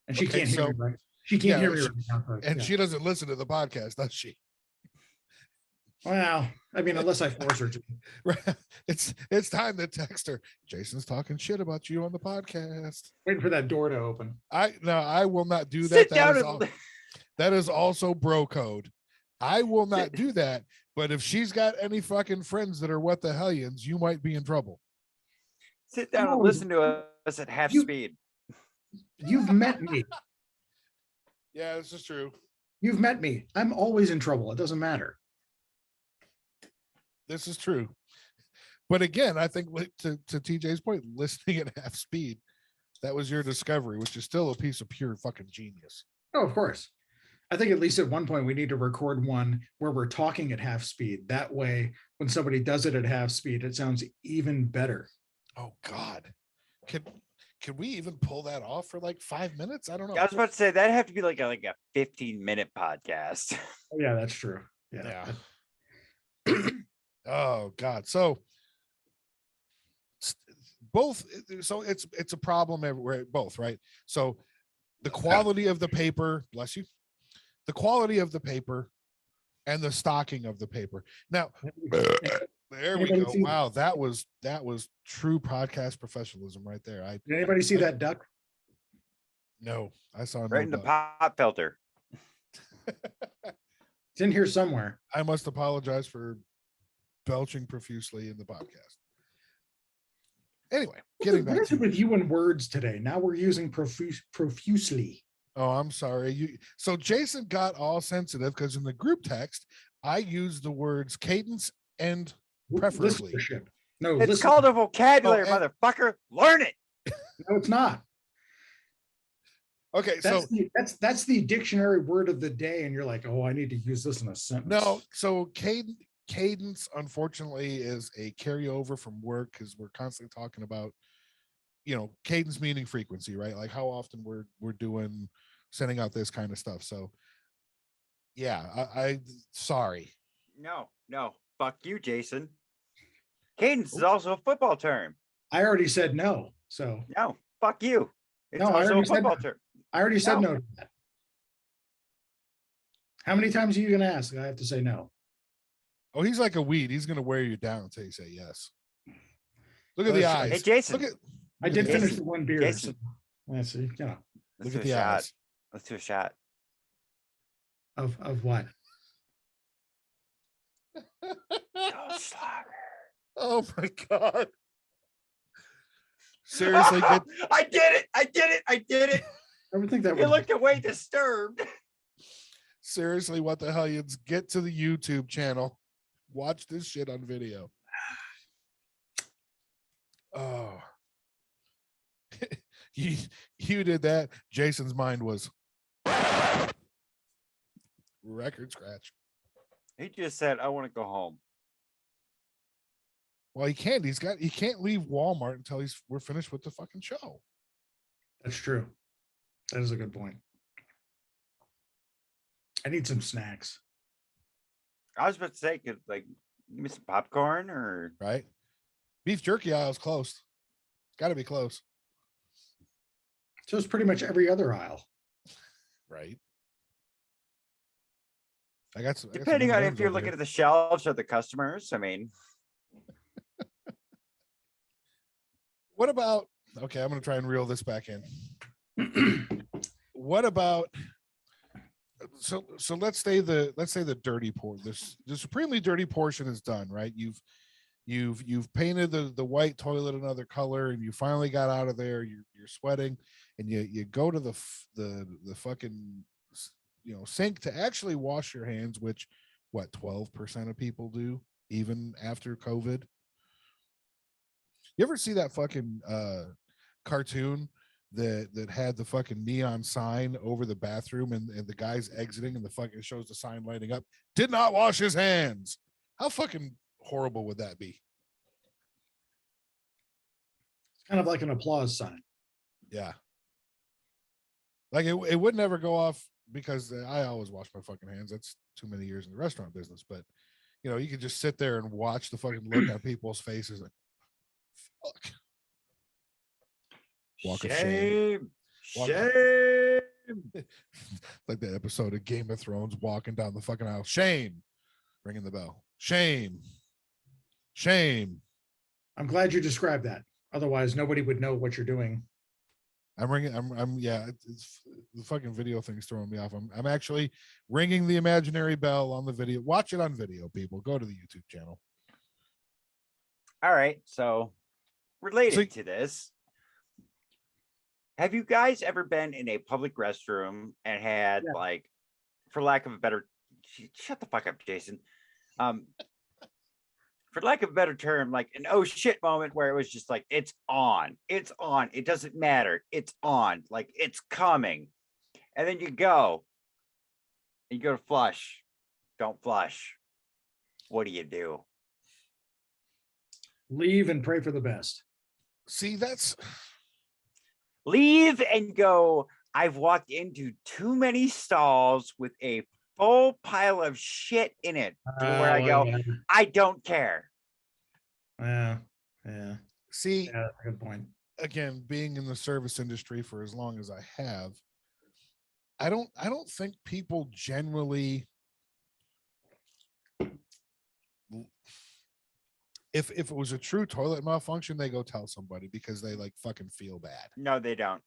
And she Okay, can't hear so me right. She can't yeah, hear me she- right now. but, and yeah. she doesn't listen to the podcast, does she? Well, I mean, unless I force her to. Right. It's time to text her. Jason's talking shit about you on the podcast. Waiting for that door to open. I will not do that. Sit That down is and that is also bro code. I will not do that. But if she's got any fucking friends that are what the hellions, you might be in trouble. sit down and always- listen to us at half You- speed. You've met me. Yeah, this is true. You've met me. I'm always in trouble. It doesn't matter. This is true. But again, I think to TJ's point, listening at half speed, that was your discovery, which is still a piece of pure fucking genius. Oh, of course. I think at least at one point we need to record one where we're talking at half speed. That way, when somebody does it at half speed, it sounds even better. Oh God. Can we even pull that off for like 5 minutes? I don't know. I was about to say that'd have to be like a 15-minute podcast. Oh, yeah, that's true. Yeah. Oh God. So both, so it's a problem everywhere, both, right? So the quality of the paper, bless you, the quality of the paper and the stocking of the paper. Now, there we go. Wow, that was true podcast professionalism right there. Did anybody see that duck? No, I saw no Right in the duck. pop filter. It's in here somewhere. I must apologize for belching profusely in the podcast. Anyway, getting What back is to it with you and words today? Now we're using profusely. Oh, I'm sorry. So Jason got all sensitive because in the group text, I used the words cadence and preferably. Listenership. No, It's called a vocabulary, Oh, and- motherfucker. Learn it. no, it's not. Okay, so That's the dictionary word of the day, and you're like, oh, I need to use this in a sentence. no, so cadence unfortunately is a carryover from work because we're constantly talking about, cadence meaning frequency, right? Like how often we're doing sending out this kind of stuff. So yeah, I sorry. No. Fuck you, Jason. Cadence is also a football term. I already said no. So No, fuck you. It's No, I also a already said football that. term. I already said No. no to that. How many times are you going to ask? I have to say no. Oh, he's like a weed. He's gonna wear you down until you say yes. Look at the Well, eyes. Hey, Jason. Look at I did Jason. finish the one beer. Jason. So let's see, Let's look do at a the shot. eyes. Let's do a shot. of what? Goldschlager. Oh my God. Seriously, I did it. I did it. I would think that You was looked away disturbed. seriously, what the hell? You get to the YouTube channel. Watch this shit on video. Oh. you did that. Jason's mind was record scratch. He just said, I want to go home. Well, he can't. He can't leave Walmart until we're finished with the fucking show. That's true. That is a good point. I need some snacks. I was about to say, give me some popcorn or Right? Beef jerky aisle's close. It's got to be close. So it's pretty much every other aisle. Right? I got some. depending on if you're looking at the shelves or the customers. I mean, What about? Okay, I'm going to try and reel this back in. What about? So let's say the dirty the supremely dirty portion is done, right? You've painted the white toilet another color, and you finally got out of there. You're sweating, and you go to the fucking sink to actually wash your hands, which what 12% of people do even after COVID. You ever see that fucking cartoon that had the fucking neon sign over the bathroom and the guy's exiting and the fucking shows the sign lighting up? Did not wash his hands. How fucking horrible would that be? It's kind of like an applause sign. Yeah. Like it would never go off because I always wash my fucking hands. That's too many years in the restaurant business. But you could just sit there and watch the fucking look on people's faces like, fuck. Walk of shame. Shame. Like that episode of Game of Thrones walking down the fucking aisle. Shame. Ringing the bell. Shame. Shame. I'm glad you described that. Otherwise, nobody would know what you're doing. I'm ringing. Yeah. It's the fucking video thing's throwing me off. I'm actually ringing the imaginary bell on the video. Watch it on video, people. Go to the YouTube channel. All right. So related to this, have you guys ever been in a public restroom and had like, for lack of a better, shut the fuck up, Jason. For lack of a better term, like an oh shit moment where it was just like, it's on. It doesn't matter. It's on. Like it's coming. And then you go to flush. Don't flush. What do? Leave and pray for the best. See, that's leave and go. I've walked into too many stalls with a full pile of shit in it where I go, I don't care. Yeah. See, that's a good point. Again, being in the service industry for as long as I have, I don't think people generally, if it was a true toilet malfunction, they go tell somebody because they like fucking feel bad. No, they don't.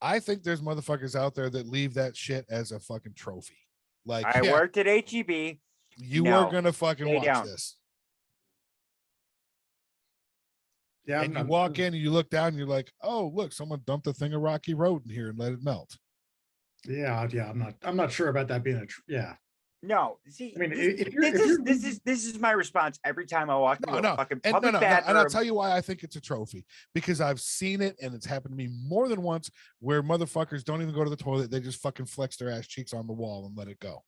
I think there's motherfuckers out there that leave that shit as a fucking trophy. Like I worked at HEB. You are gonna fucking watch this. Yeah, and you walk in and you look down and you're like, oh, look, someone dumped a thing of Rocky Road in here and let it melt. Yeah. I'm not sure about that being No, see, I mean, this is my response every time I walk through a fucking public bathroom. And I'll tell you why I think it's a trophy, because I've seen it and it's happened to me more than once where motherfuckers don't even go to the toilet. They just fucking flex their ass cheeks on the wall and let it go.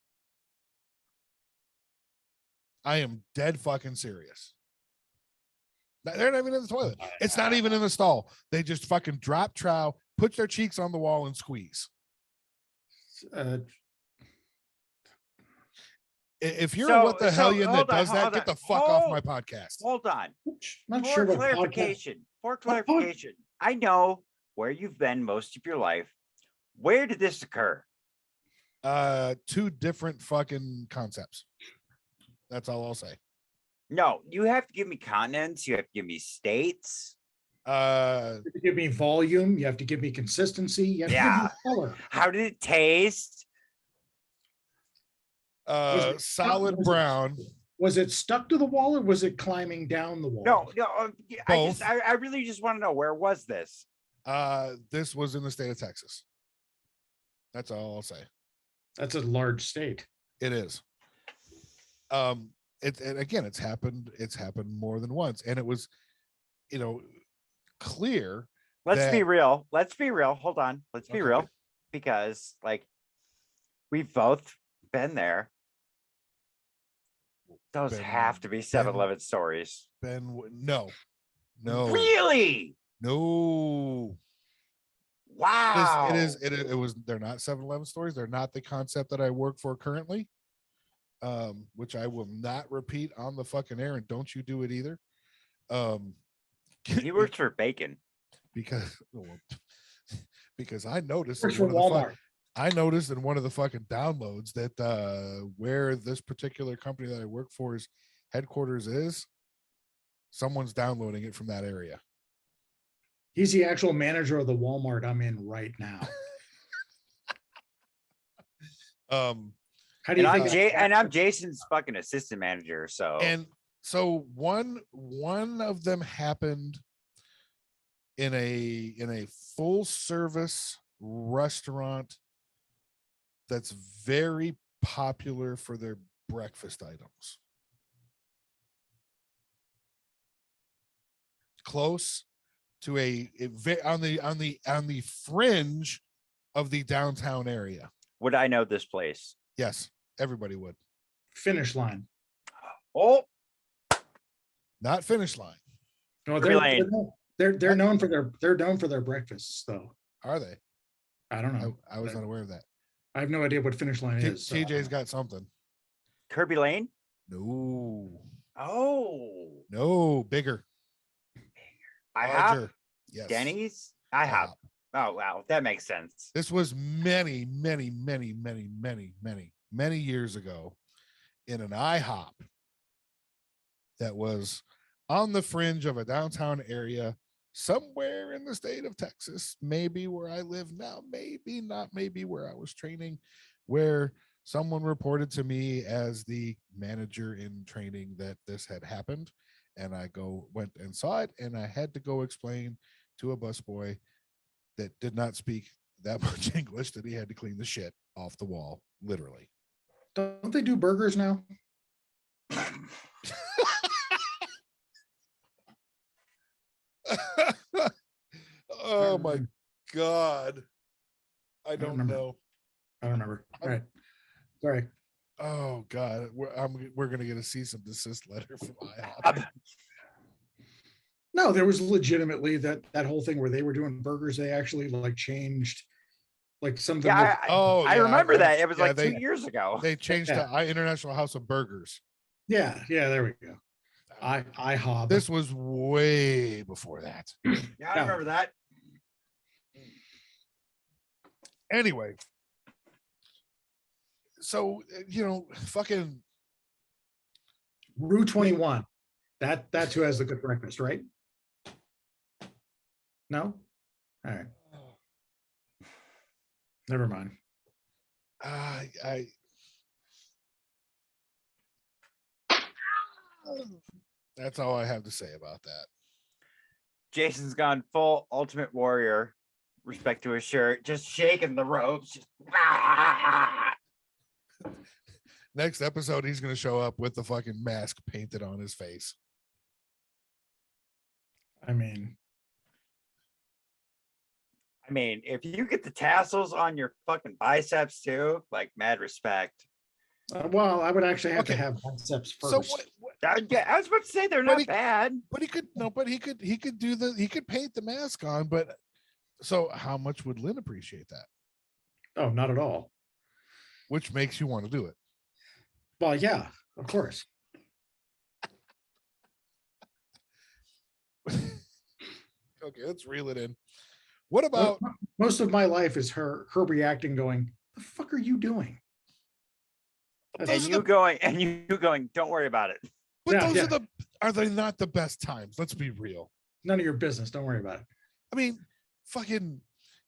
I am dead fucking serious. They're not even in the toilet. It's not even in the stall. They just fucking drop trow, put their cheeks on the wall and squeeze. If you're what the hellion that does that, get the fuck off my podcast. Hold on. Not For sure what clarification, I know where you've been most of your life. Where did this occur? Two different fucking concepts. That's all I'll say. No, you have to give me continents. You have to give me states. You have to give me volume. You have to give me consistency. You have to give me color. How did it taste? Solid brown. Was it stuck to the wall or was it climbing down the wall? No. I really just want to know, where was this? This was in the state of Texas. That's all I'll say. That's a large state. It is. It's happened more than once, and it was, clear. Let's be real. Hold on. Let's be real, because like we've both been there. Those have to be 7-Eleven stories. No. Really? No. Wow. It was. They're not 7-Eleven stories. They're not the concept that I work for currently. Which I will not repeat on the fucking air, and don't you do it either. He works for bacon. Because I noticed Works for Walmart. I noticed in one of the fucking downloads that where this particular company that I work for's headquarters is, someone's downloading it from that area. He's the actual manager of the Walmart I'm in right now. How do you think? I'm Jason's fucking assistant manager. So one of them happened in a full service restaurant that's very popular for their breakfast items. Close to on the fringe of the downtown area. Would I know this place? Yes, everybody would. Finish Line. Oh, not Finish Line. No, they're known for their breakfasts, though. Are they? I don't know. I was not aware of that. I have no idea what finish line is. so I don't TJ's know. got something. Kirby Lane. No, Oh, bigger, IHOP. larger. Yes, Denny's. IHOP. Oh wow, that makes sense. This was many years ago in an IHOP that was on the fringe of a downtown area somewhere in the state of Texas, maybe where I live now, maybe not, maybe where I was training, where someone reported to me as the manager in training that this had happened. And I went and saw it, and I had to go explain to a busboy that did not speak that much English that he had to clean the shit off the wall, literally. Don't they do burgers now? Oh my God. I don't don't remember. know. I don't remember. All right. Sorry. Oh God. We're gonna get a cease and desist letter from IHOP. No, there was legitimately that whole thing where they were doing burgers. They actually like changed like something. Yeah, I yeah, remember that. It was yeah, like 2 years ago. They changed Yeah. to International House of Burgers. Yeah, there we go. IHOB. This was way before that. Yeah, I remember that. Anyway, so fucking Rue 21. That's who has the good breakfast, right? No? All right. Never mind. That's all I have to say about that. Jason's gone full Ultimate Warrior. Respect to his shirt, just shaking the ropes. Just, Next episode, he's going to show up with the fucking mask painted on his face. I mean, if you get the tassels on your fucking biceps too, like mad respect. well, I would actually have to Okay. have biceps first. So what Yeah, I was about to say they're not bad. But he could paint the mask on. But so how much would Lynn appreciate that? Oh, not at all. Which makes you want to do it. Well, yeah, of course. Okay, let's reel it in. What about Most of my life is her reacting, going, "The fuck are you doing?" And you going, don't worry about it. But Yeah, those yeah. are they not the best times? Let's be real. None of your business. Don't worry about it. I mean, fucking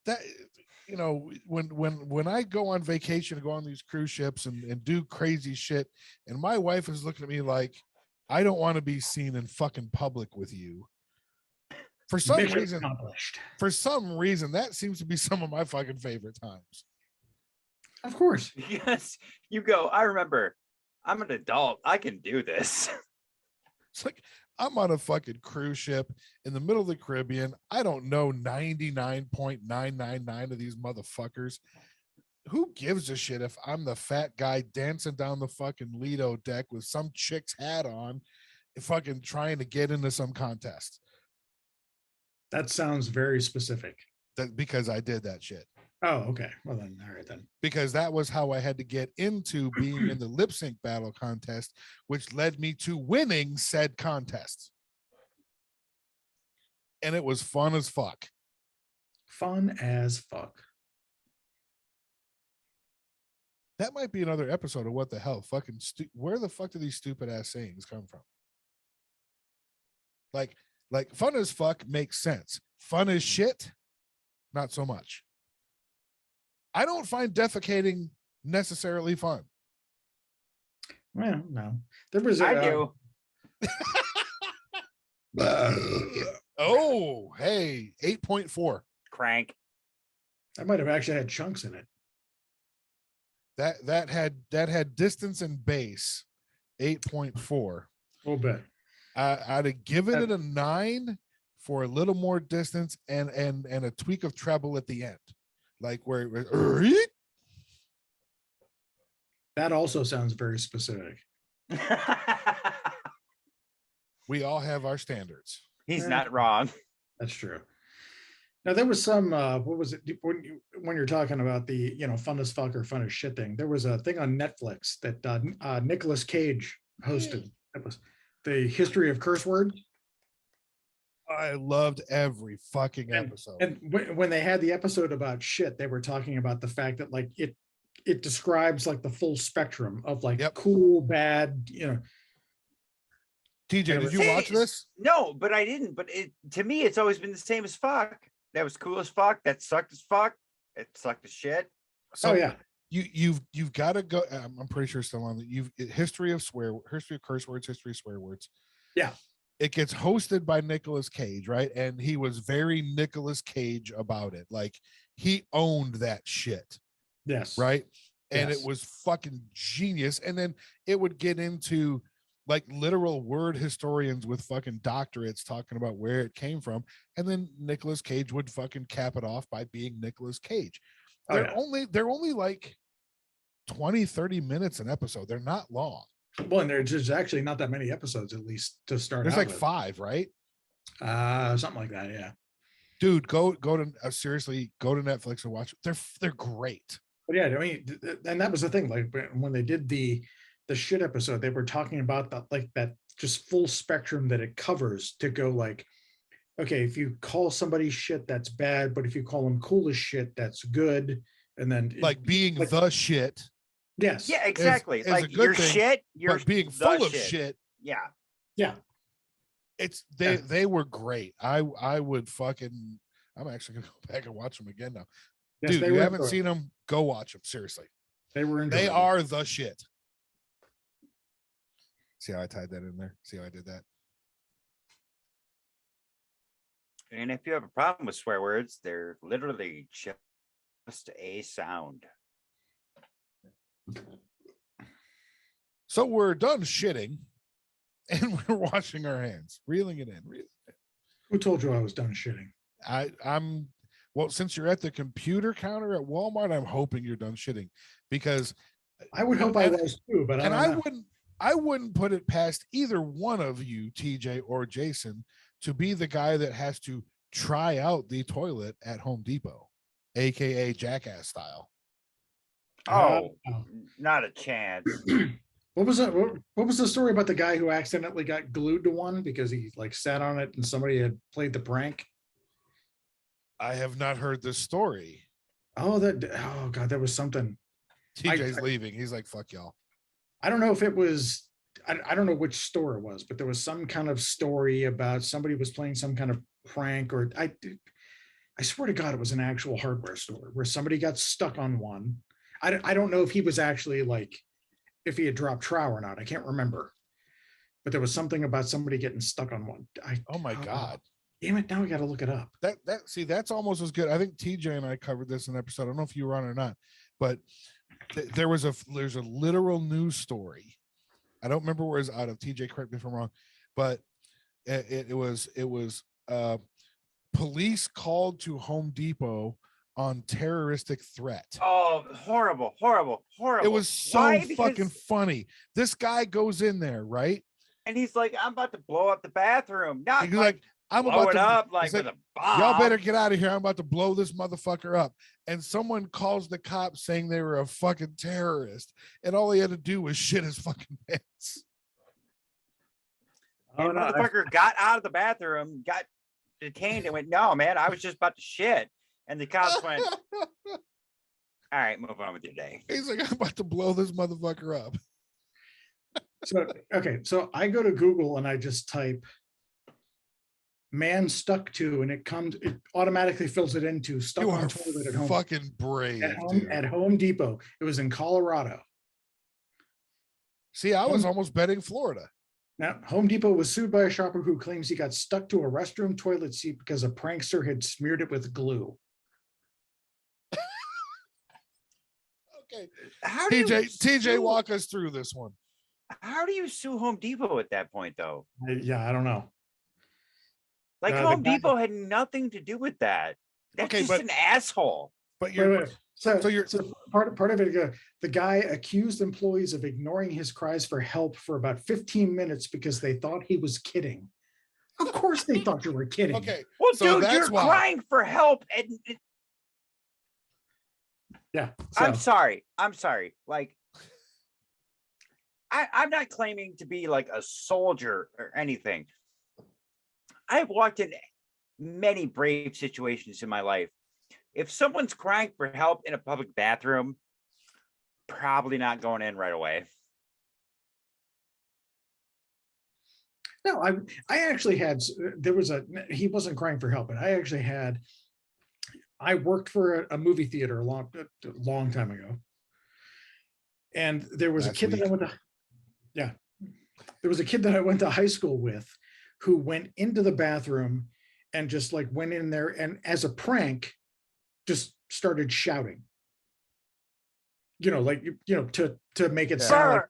that, when I go on vacation and go on these cruise ships and do crazy shit, and my wife is looking at me like, I don't want to be seen in fucking public with you. For some Mission reason, accomplished. that seems to be some of my fucking favorite times. Of course. Yes, you go. I remember. I'm an adult. I can do this. It's like I'm on a fucking cruise ship in the middle of the Caribbean. I don't know 99.999 of these motherfuckers. Who gives a shit if I'm the fat guy dancing down the fucking Lido deck with some chick's hat on, fucking trying to get into some contest? That sounds very specific. Because I did that shit. Oh, okay. Well then, all right then. Because that was how I had to get into being in the lip sync battle contest, which led me to winning said contest. And it was fun as fuck. Fun as fuck. That might be another episode of What the Hell. Fucking where the fuck do these stupid ass sayings come from? Like fun as fuck makes sense. Fun as shit, not so much. I don't find defecating necessarily fun. Well, no. There was I do. Oh, hey, 8.4. Crank. I might have actually had chunks in it. That had distance and base, 8.4. A little bit. I'd have given it a 9 for a little more distance and a tweak of treble at the end, like where that also sounds very specific. We all have our standards. He's not wrong. That's true. Now there was some what was it when you're talking about the fun as fuck or fun as shit thing? There was a thing on Netflix that Nicolas Cage hosted. That was the history of curse words. I loved every fucking episode. And when they had the episode about shit, they were talking about the fact that like it describes like the full spectrum of like cool, bad, TJ, did you watch this? No, but I didn't. But to me, it's always been the same as fuck. That was cool as fuck. That sucked as fuck. It sucked as shit. So yeah, you've got to go. I'm pretty sure it's still on. History of curse words, history of swear words. Yeah, it gets hosted by Nicolas Cage, right? And he was very Nicolas Cage about it. Like he owned that shit. Yes. Right. And it was fucking genius. And then it would get into like literal word historians with fucking doctorates talking about where it came from. And then Nicolas Cage would fucking cap it off by being Nicolas Cage. They're only like 20, 30 minutes an episode. They're not long. Well, and there's actually not that many episodes, at least to start. There's like 5, right? Something like that. Yeah. Dude, go to seriously go to Netflix and watch it. They're great. But yeah, I mean, and that was the thing. Like when they did the shit episode, they were talking about that just full spectrum that it covers to go like, okay, if you call somebody shit, that's bad, but if you call them cool as shit, that's good. And then like being like, the shit. Yes. Yeah, exactly. Is like your shit, you're being full of shit. Yeah. Yeah. It's they were great. I would fucking I'm actually gonna go back and watch them again now. Yes, dude, you haven't seen them, go watch them. Seriously. They are the shit. See how I tied that in there? See how I did that? And if you have a problem with swear words, they're literally just a sound. So we're done shitting and we're washing our hands, reeling it in. Who told you I was done shitting? I'm well, since you're at the computer counter at Walmart, I'm hoping you're done shitting because I would hope I was too, but I wouldn't put it past either one of you, TJ or Jason, to be the guy that has to try out the toilet at Home Depot, aka Jackass style. Oh, not a chance. What was that? What was the story about the guy who accidentally got glued to one because he like sat on it and somebody had played the prank? I have not heard this story. Oh God, there was something. TJ's leaving. He's like, fuck y'all. I don't know if it was, I don't know which store it was, but there was some kind of story about somebody was playing some kind of prank, or I swear to God, it was an actual hardware store where somebody got stuck on one. I don't know if he was actually like, if he had dropped trow or not. I can't remember. But there was something about somebody getting stuck on one. Oh my God. Damn it, now we got to look it up. That's almost as good. I think TJ and I covered this in an episode. I don't know if you were on or not, but there's a literal news story. I don't remember where it's out of. TJ, correct me if I'm wrong, but it was police called to Home Depot on terroristic threat. Oh, horrible. It was so fucking funny. This guy goes in there, right? And he's like, I'm about to blow up the bathroom. Not he's like, I'm blow about it to up like with a bomb. Y'all better get out of here. I'm about to blow this motherfucker up. And someone calls the cops saying they were a fucking terrorist. And all he had to do was shit his fucking pants. And the motherfucker got out of the bathroom, got detained, and went, no, man, I was just about to shit. And the cops went, all right, move on with your day. He's like, I'm about to blow this motherfucker up. So I go to Google and I just type man stuck to, and it automatically fills it into stuck on toilet at home. Fucking brave. At Home Depot. It was in Colorado. See, I was almost betting Florida. Now, Home Depot was sued by a shopper who claims he got stuck to a restroom toilet seat because a prankster had smeared it with glue. Okay. TJ, walk us through this one. How do you sue Home Depot at that point, though? Yeah, I don't know. Like Home Depot had nothing to do with that. That's just an asshole. But you're so part of it. The guy accused employees of ignoring his cries for help for about 15 minutes because they thought he was kidding. Of course they thought you were kidding. Okay. Well, So dude, that's you're why. crying for help, and Yeah. I'm So sorry. I'm sorry. Like, I'm not claiming to be like a soldier or anything. I've walked in many brave situations in my life. If someone's crying for help in a public bathroom, probably not going in right away. no, I actually had there was he wasn't crying for help, but I worked for a movie theater a long time ago. And there was a Last kid that I week. went to, yeah, there was a kid that I went to high school with who went into the bathroom and just like went in there and as a prank, just started shouting. Like to make it sound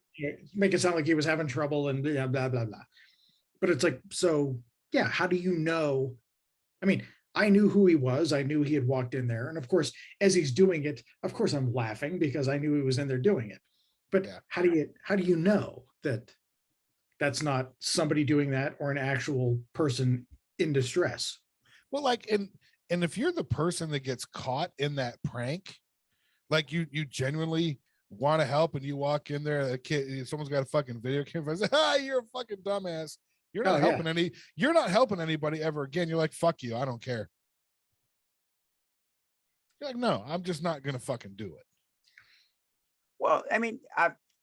like he was having trouble and blah blah blah blah. But it's like, so yeah, how do you know? I mean, I knew who he was. I knew he had walked in there. And of course, as he's doing it, of course I'm laughing because I knew he was in there doing it. But Yeah. how do you know that that's not somebody doing that or an actual person in distress? Well, like, and if you're the person that gets caught in that prank, like you genuinely want to help and you walk in there, a kid, someone's got a fucking video camera, says, you're a fucking dumbass. You're not you're not helping anybody ever again. You're like, fuck you, I don't care. You're like, no, I'm just not gonna fucking do it. Well, I mean,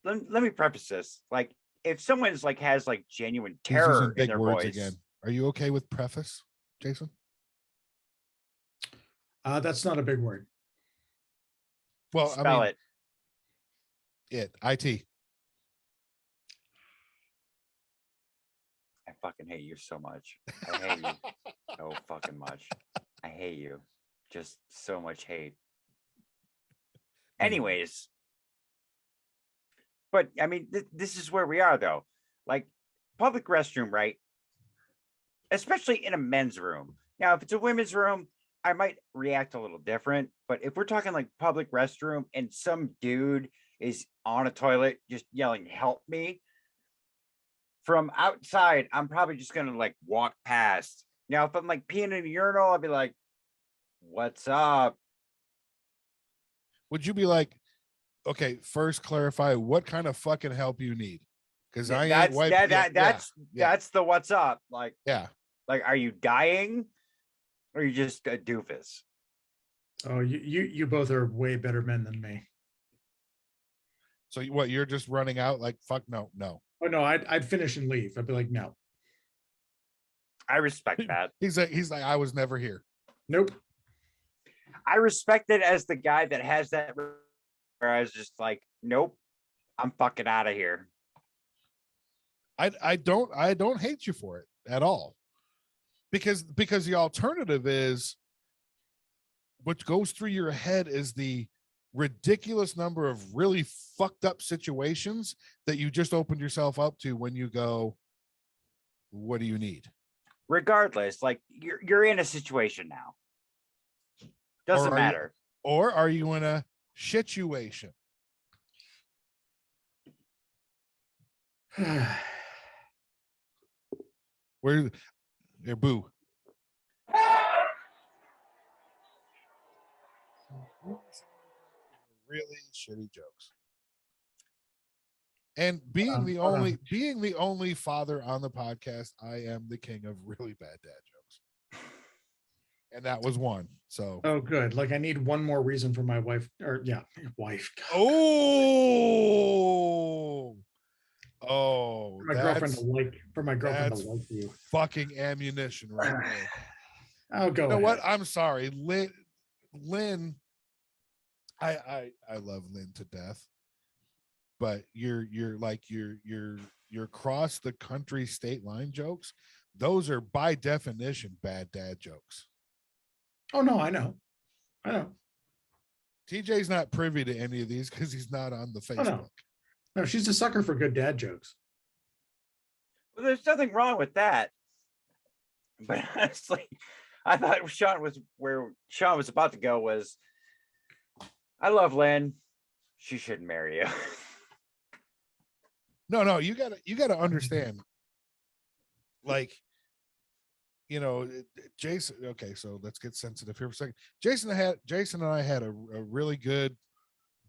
let me preface this. Like, if someone's like has like genuine He's terror using in big their words voice, again. Are you okay with preface, Jason? That's not a big word. Well, spell it. IT. I fucking hate you so much. I hate you so fucking much. I hate you. Just so much hate. Anyways, but I mean, this is where we are though. Like, public restroom, right? Especially in a men's room. Now, if it's a women's room, I might react a little different. But if we're talking like public restroom and some dude is on a toilet just yelling, "Help me," from outside, I'm probably just gonna like walk past. Now, if I'm like peeing in a urinal, I'll be like, "What's up?" Would you be like, okay, first clarify what kind of fucking help you need? Because I ain't That's wiping. that's the what's up. Like, Yeah. like, are you dying, or are you just a doofus? Oh, you both are way better men than me. So what? You're just running out like fuck no. Oh no, I'd finish and leave. I'd be like, no, I respect that. He's like I was never here. nope. I respect it as the guy that has that. Where I was just like, nope, I'm fucking out of here. I don't hate you for it at all. Because the alternative is what goes through your head is the ridiculous number of really fucked up situations that you just opened yourself up to when you go, what do you need? Regardless, like you're in a situation now. Doesn't matter. Or are you in a situation? Where your boo. Really shitty jokes. And being the only father on the podcast, I am the king of really bad dad jokes. And that was one. So Oh, good. Like I need one more reason for my wife, or wife. Oh, For my girlfriend to like you. Fucking ammunition right there. I'll go. You know what? I'm sorry, Lynn. I love Lynn to death, but your cross the country state line jokes, those are by definition bad dad jokes. Oh no, I know. TJ's not privy to any of these because he's not on the Facebook. Oh, no, she's a sucker for good dad jokes. Well, there's nothing wrong with that. But honestly, I thought where Sean was about to go was, I love Lynn. She shouldn't marry you. No, you gotta understand. Like, Jason. Okay, so let's get sensitive here for a second. Jason and I had a really good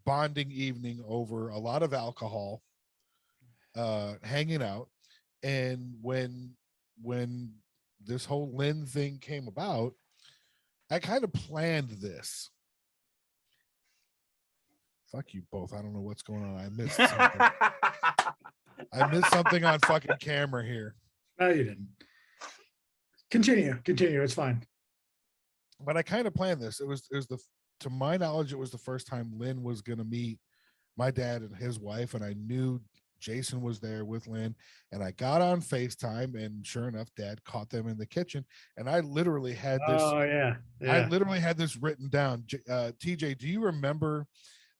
bonding evening over a lot of alcohol, hanging out, and when this whole Lynn thing came about, I kind of planned this. Fuck you both. I don't know what's going on. I missed something. I missed something on fucking camera here. No, you didn't. Continue. It's fine. But I kind of planned this. It was to my knowledge, it was the first time Lynn was going to meet my dad and his wife. And I knew Jason was there with Lynn, and I got on FaceTime, and sure enough, Dad caught them in the kitchen. And I literally had this. Oh yeah. I literally had this written down. TJ, do you remember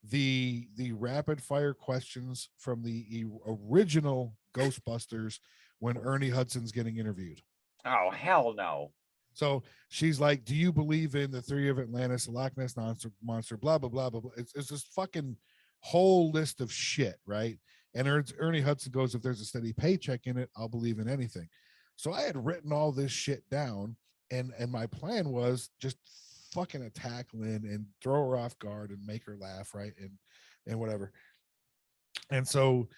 the rapid fire questions from the original Ghostbusters when Ernie Hudson's getting interviewed? Oh, hell no. So she's like, do you believe in the theory of Atlantis, the Loch Ness monster, blah, blah, blah, blah, blah. It's this fucking whole list of shit, right? And Ernie Hudson goes, if there's a steady paycheck in it, I'll believe in anything. So I had written all this shit down, and my plan was just fucking attack Lynn and throw her off guard and make her laugh, right? And whatever. And so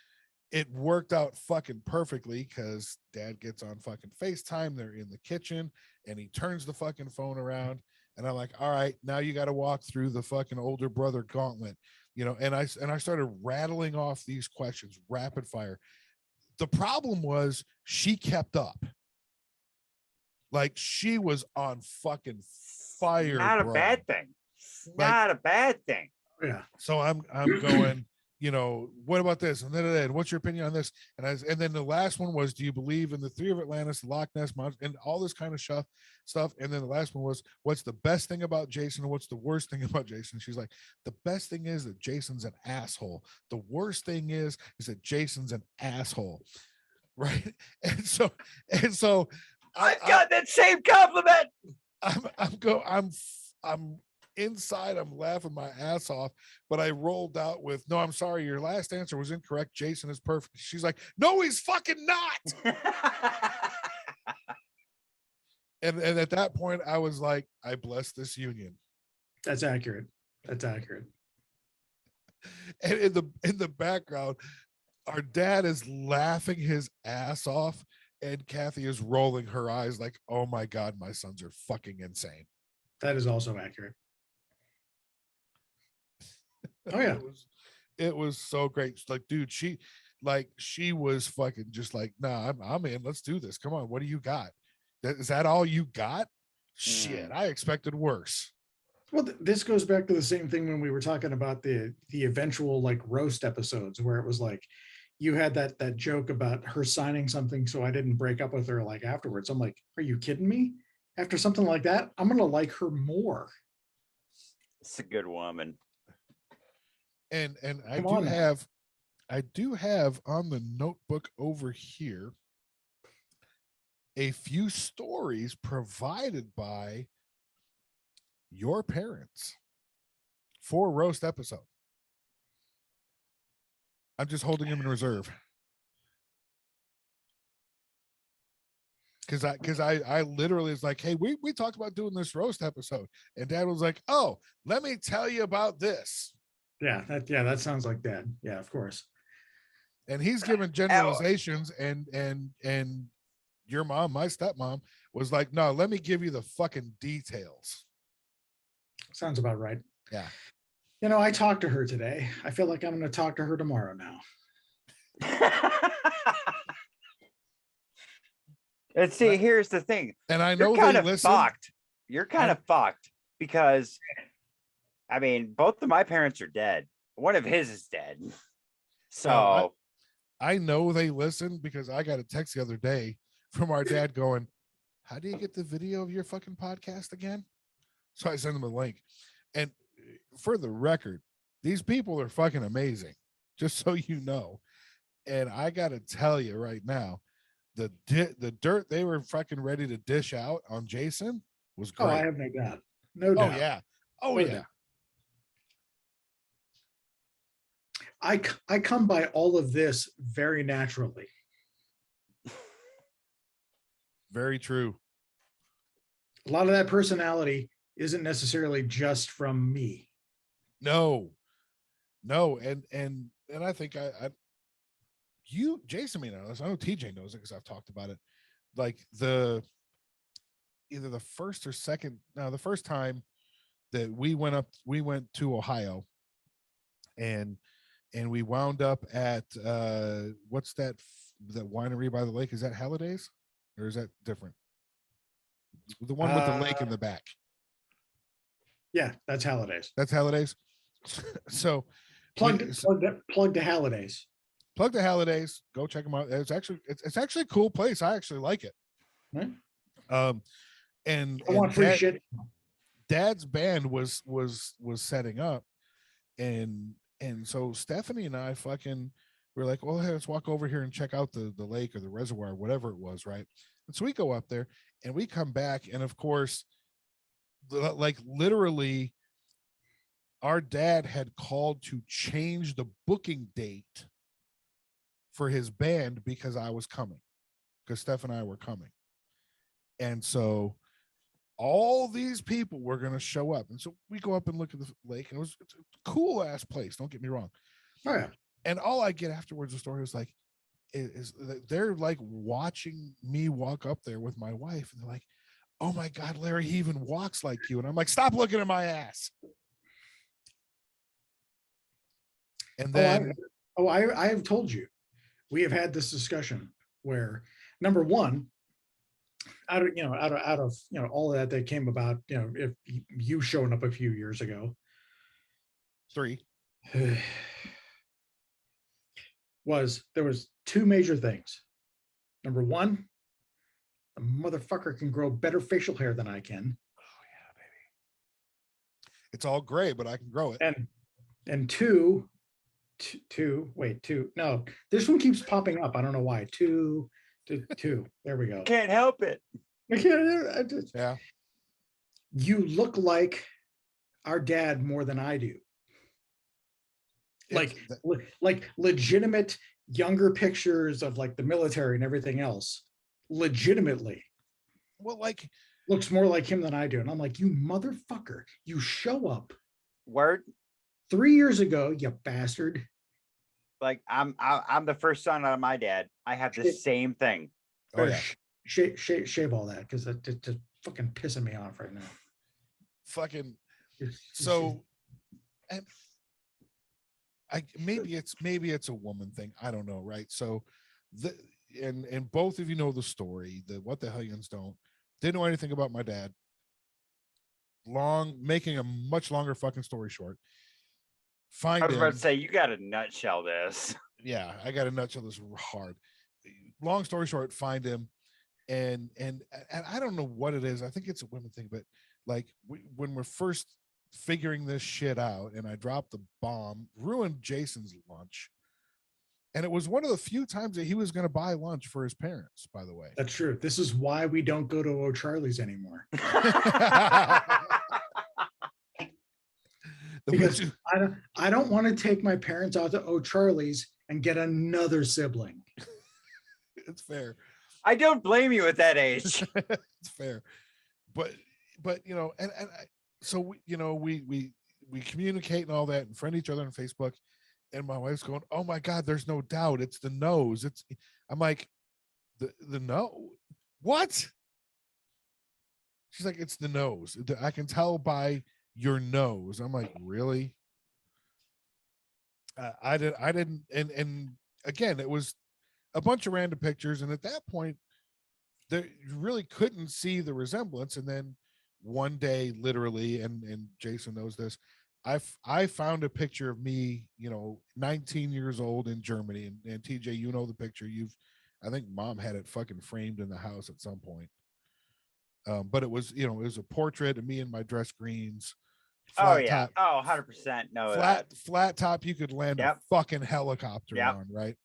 it worked out fucking perfectly, because Dad gets on fucking FaceTime. They're in the kitchen, and he turns the fucking phone around, and I'm like, all right, now you got to walk through the fucking older brother gauntlet, and I started rattling off these questions rapid fire. The problem was she kept up. Like, she was on fucking fire. Not a bad thing. Not a bad thing. Yeah. So I'm going, what about this? And then what's your opinion on this? And then the last one was, do you believe in the theory of Atlantis, the Loch Ness monster, and all this kind of stuff? And then the last one was, what's the best thing about Jason and what's the worst thing about Jason? She's like, the best thing is that Jason's an asshole. The worst thing is that Jason's an asshole. Right. And so I got that same compliment. I'm inside, I'm laughing my ass off, but I rolled out with, no, I'm sorry, your last answer was incorrect. Jason is perfect. She's like, no, he's fucking not. and at that point, I was like, I bless this union. That's accurate. And in the background, our dad is laughing his ass off, and Kathy is rolling her eyes like, oh my God, my sons are fucking insane. That is also accurate. Oh yeah. It was so great. Like, dude, she was fucking just like, nah, I'm in. Let's do this. Come on. What do you got? Is that all you got? Shit, I expected worse. Well, this goes back to the same thing when we were talking about the eventual like roast episodes, where it was like you had that joke about her signing something so I didn't break up with her like afterwards. I'm like, are you kidding me? After something like that, I'm gonna like her more. It's a good woman. And I do have on the notebook over here a few stories provided by your parents for roast episode. I'm just holding them in reserve. Because I literally was like, hey, we talked about doing this roast episode. And Dad was like, oh, let me tell you about this. Yeah, that sounds like Dad. Yeah, of course. And he's given generalizations, and your mom, my stepmom, was like, no, let me give you the fucking details. Sounds about right. Yeah. I talked to her today. I feel like I'm going to talk to her tomorrow now. And see, here's the thing. And I know you're kind of listen. fucked. You're kind of fucked because, I mean, both of my parents are dead. One of his is dead. So I know they listen, because I got a text the other day from our dad going, how do you get the video of your fucking podcast again? So I sent them a link. And for the record, these people are fucking amazing, just so you know. And I got to tell you right now, the dirt they were fucking ready to dish out on Jason was great. Oh, I have no doubt. No doubt. Oh, yeah. Oh, No yeah. doubt. I come by all of this very naturally. Very true. a lot of that personality isn't necessarily just from me. No, and I think you, Jason, may know this. I know TJ knows it because I've talked about it. Like either the first or second, no, the first time that we went to Ohio, and we wound up at what's that winery by the lake? Is that Halliday's or is that different? The one with the lake in the back. Yeah, that's Halliday's. That's Halliday's. So Plug to Halliday's. Plug to Halliday's. Go check them out. It's actually a cool place. I actually like it. Right. And I want free shit. Dad's band was setting up, and so Stephanie and I we're like, well, hey, let's walk over here and check out the lake or the reservoir, whatever it was, right? And so we go up there and we come back, and of course, like literally, our dad had called to change the booking date for his band because I was coming, because Steph and I were coming. And so all these people were going to show up. And so we go up and look at the lake, and it's a cool ass place. Don't get me wrong. Oh, yeah. And all I get afterwards, the story was like, is they're like watching me walk up there with my wife. And they're like, oh my God, Larry, he even walks like you. And I'm like, stop looking at my ass. And then, I have told you, we have had this discussion where, number one, out of all of that came about, if you showing up a few years ago, 3 there was 2 major things. Number one, the motherfucker can grow better facial hair than I can. Oh yeah, baby. It's all gray, but I can grow it. And two, no, this one keeps popping up. I don't know why. Two. There we go. Can't help it. Yeah. You look like our dad more than I do. Like legitimate younger pictures of like the military and everything else. Legitimately. Well, like looks more like him than I do. And I'm like, you motherfucker, you show up. Word. 3 years ago, you bastard. Like I'm the first son out of my dad. I have the same thing. Oh yeah. Shave all that, because it's fucking pissing me off right now. Fucking so, and maybe it's a woman thing. I don't know, right? So and both of you know the story. The what the hellions don't. Didn't know anything about my dad. Making a much longer fucking story short. I was about to say, you got to nutshell this. Yeah, I got to nutshell this hard. Long story short, find him, and I don't know what it is. I think it's a women thing, but like when we're first figuring this shit out, and I dropped the bomb, ruined Jason's lunch, and it was one of the few times that he was going to buy lunch for his parents. By the way, that's true. This is why we don't go to O'Charlie's anymore. Because I don't want to take my parents out to O'Charlie's and get another sibling. It's fair. I don't blame you at that age. It's fair, but so we communicate and all that, and friend each other on Facebook, and my wife's going, oh my God, there's no doubt it's the nose. I'm like, the no, what? She's like, it's the nose. I can tell by your nose. I'm like, really? I didn't, and again, it was a bunch of random pictures, and at that point, you really couldn't see the resemblance. And then one day, literally, and Jason knows this, I found a picture of me, 19 years old in Germany, and TJ, you know the picture. I think Mom had it fucking framed in the house at some point. But it was, it was a portrait of me in my dress greens. Top. Oh, 100%. No, flat top. You could land a fucking helicopter on, right?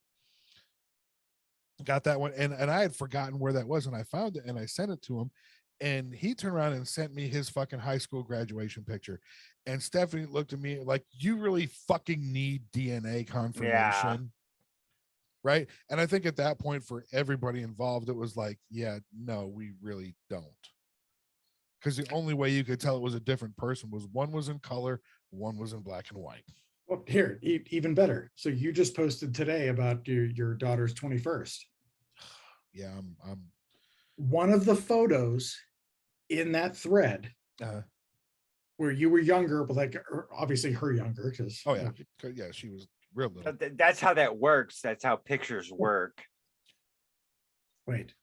Got that one. And I had forgotten where that was, and I found it and I sent it to him, and he turned around and sent me his fucking high school graduation picture. And Stephanie looked at me like, you really fucking need DNA confirmation. Yeah. Right. And I think at that point, for everybody involved, it was like, yeah, no, we really don't. because the only way you could tell it was a different person was one was in color, one was in black and white. Well, here, even better. So you just posted today about your daughter's 21st. Yeah, I'm One of the photos in that thread where you were younger, but like obviously her younger, because oh yeah, yeah, she was real little. That's how that works. That's how pictures work. Wait.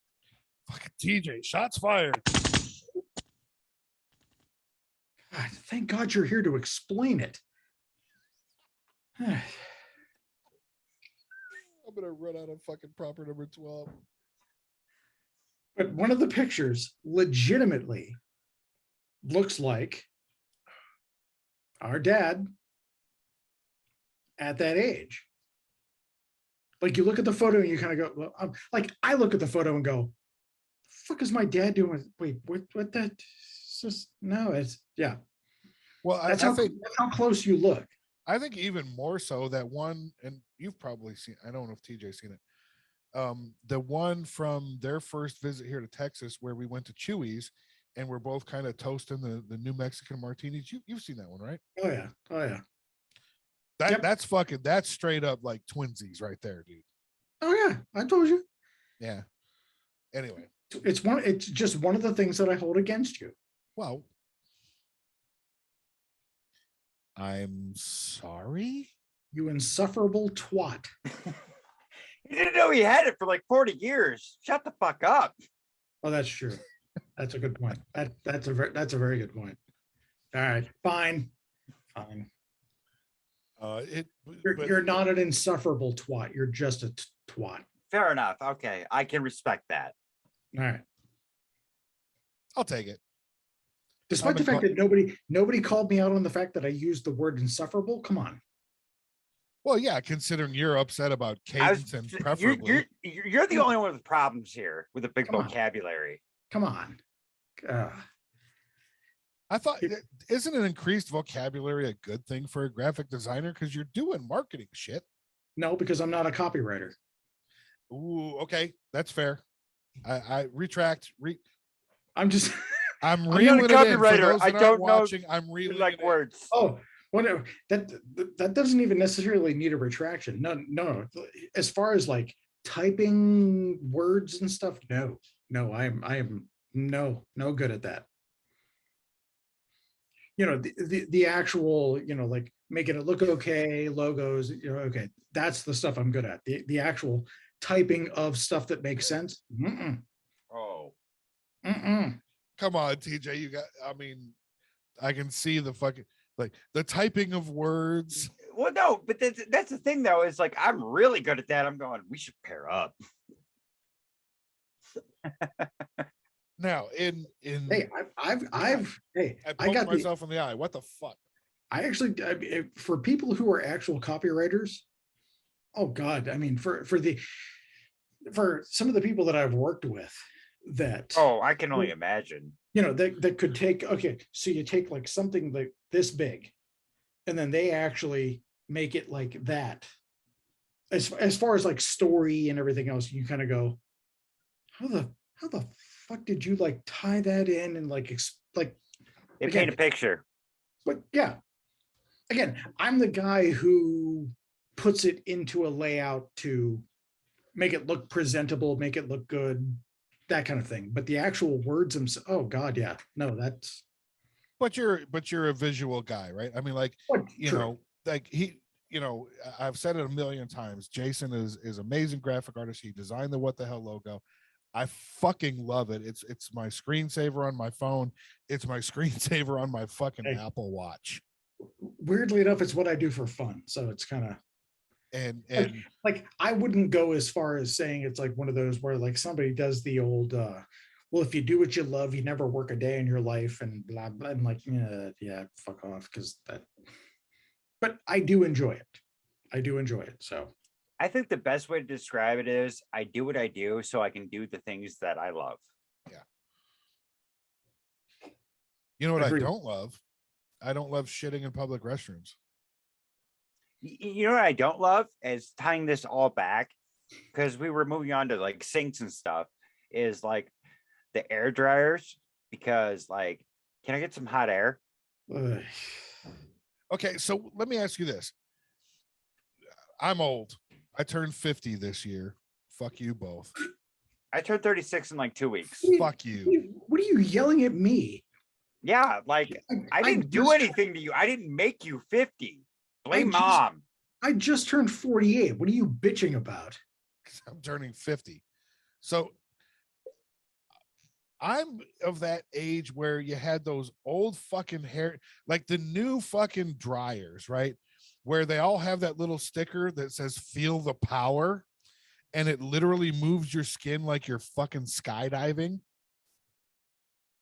Fucking TJ, shots fired. God, thank God you're here to explain it. I'm gonna run out of fucking proper number 12. But one of the pictures legitimately looks like our dad at that age. Like you look at the photo and you kind of go, well, like I look at the photo and go, fuck is my dad doing? Wait, what that? It's just, no, it's, yeah. Well, That's I think that's how close you look. I think even more so that one, and you've probably seen, I don't know if TJ's seen it. The one from their first visit here to Texas where we went to Chewy's and we're both kind of toasting the New Mexican martinis. You've seen that one, right? Oh yeah. Oh yeah. That's straight up like twinsies right there, dude. Oh yeah. I told you. Yeah. Anyway. It's just one of the things that I hold against you. Well, I'm sorry. You insufferable twat. You didn't know he had it for like 40 years. Shut the fuck up. Oh, that's true. That's a good point. That's a very good point. All right, fine. You're not an insufferable twat. You're just a twat. Fair enough. Okay, I can respect that. All right. I'll take it. Despite the fact that nobody called me out on the fact that I used the word insufferable. Come on. Well, yeah, considering you're upset about cadence and preferably. You're the only one with problems here with a big vocabulary. Come on. I thought, isn't an increased vocabulary a good thing for a graphic designer? Because you're doing marketing shit. No, because I'm not a copywriter. Ooh, okay, that's fair. I retract. I'm reeling it in. For those I that don't aren't watching, I'm reeling like it words. Oh, whatever. That doesn't even necessarily need a retraction. No. As far as like typing words and stuff, no, I am no good at that. You know, the actual, you know, like making it look okay, logos, you know, okay, that's the stuff I'm good at. The actual typing of stuff that makes sense. Oh. Come on, TJ. I can see the fucking, like the typing of words. Well, no, but that's the thing though, is like I'm really good at that. I'm going, we should pair up. Now I poked myself in the eye. What the fuck? I actually, for people who are actual copywriters, oh God, I mean, for some of the people that I've worked with, that I can only imagine. You know, that could take, okay, so you take like something like this big, and then they actually make it like that. As far as like story and everything else, you kind of go, how the fuck did you like tie that in and like It paint a picture. But yeah, again, I'm the guy who puts it into a layout to make it look presentable, make it look good, that kind of thing. But the actual words themselves, oh God, yeah, no, that's. But you're a visual guy, right? I mean, like, you know, like I've said it a million times. Jason is amazing graphic artist. He designed the What the Hell logo. I fucking love it. It's my screensaver on my phone. It's my screensaver on my fucking Apple Watch. Weirdly enough, it's what I do for fun. So it's kind of, and like I wouldn't go as far as saying it's like one of those where like somebody does the old well, if you do what you love, you never work a day in your life and blah blah. I'm like, yeah, fuck off, because that. But I do enjoy it. So I think the best way to describe it is I do what I do so I can do the things that I love. Yeah. You know what I don't love? I don't love shitting in public restrooms. You know what I don't love is tying this all back, because we were moving on to like sinks and stuff, is like the air dryers, because like Can I get some hot air? Ugh. Okay, so let me ask you this. I'm old. I turned 50 this year. Fuck you both. I turned 36 in like 2 weeks. Fuck you. What are you yelling at me? Yeah, like I didn't do just- anything to you. I didn't make you 50. Blame just- mom. I just turned 48. What are you bitching about? I'm turning 50. So I'm of that age where you had those old fucking hair, like the new fucking dryers, right? Where they all have that little sticker that says feel the power, and it literally moves your skin like you're fucking skydiving.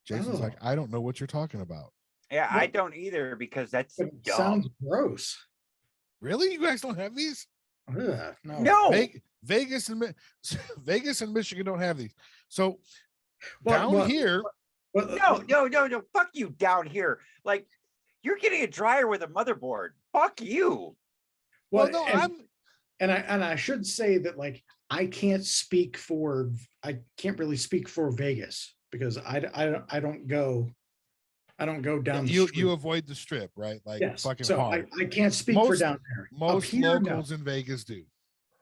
Jason's like, Oh. I don't know what you're talking about. Yeah, I What? don't either because that's It dumb. sounds gross. Really? You guys don't have these? Ugh, no. No. Vegas and Vegas and Michigan don't have these. So Well, down well, here, No. Fuck you down here. Like you're getting a dryer with a motherboard. Fuck you. well, well, no, and I should say that like I can't really speak for Vegas because I don't go down the you street. you avoid the strip, right? Like Yes, fucking so hard. I can't speak for Most- down there. Up Most here, no. locals in Vegas do.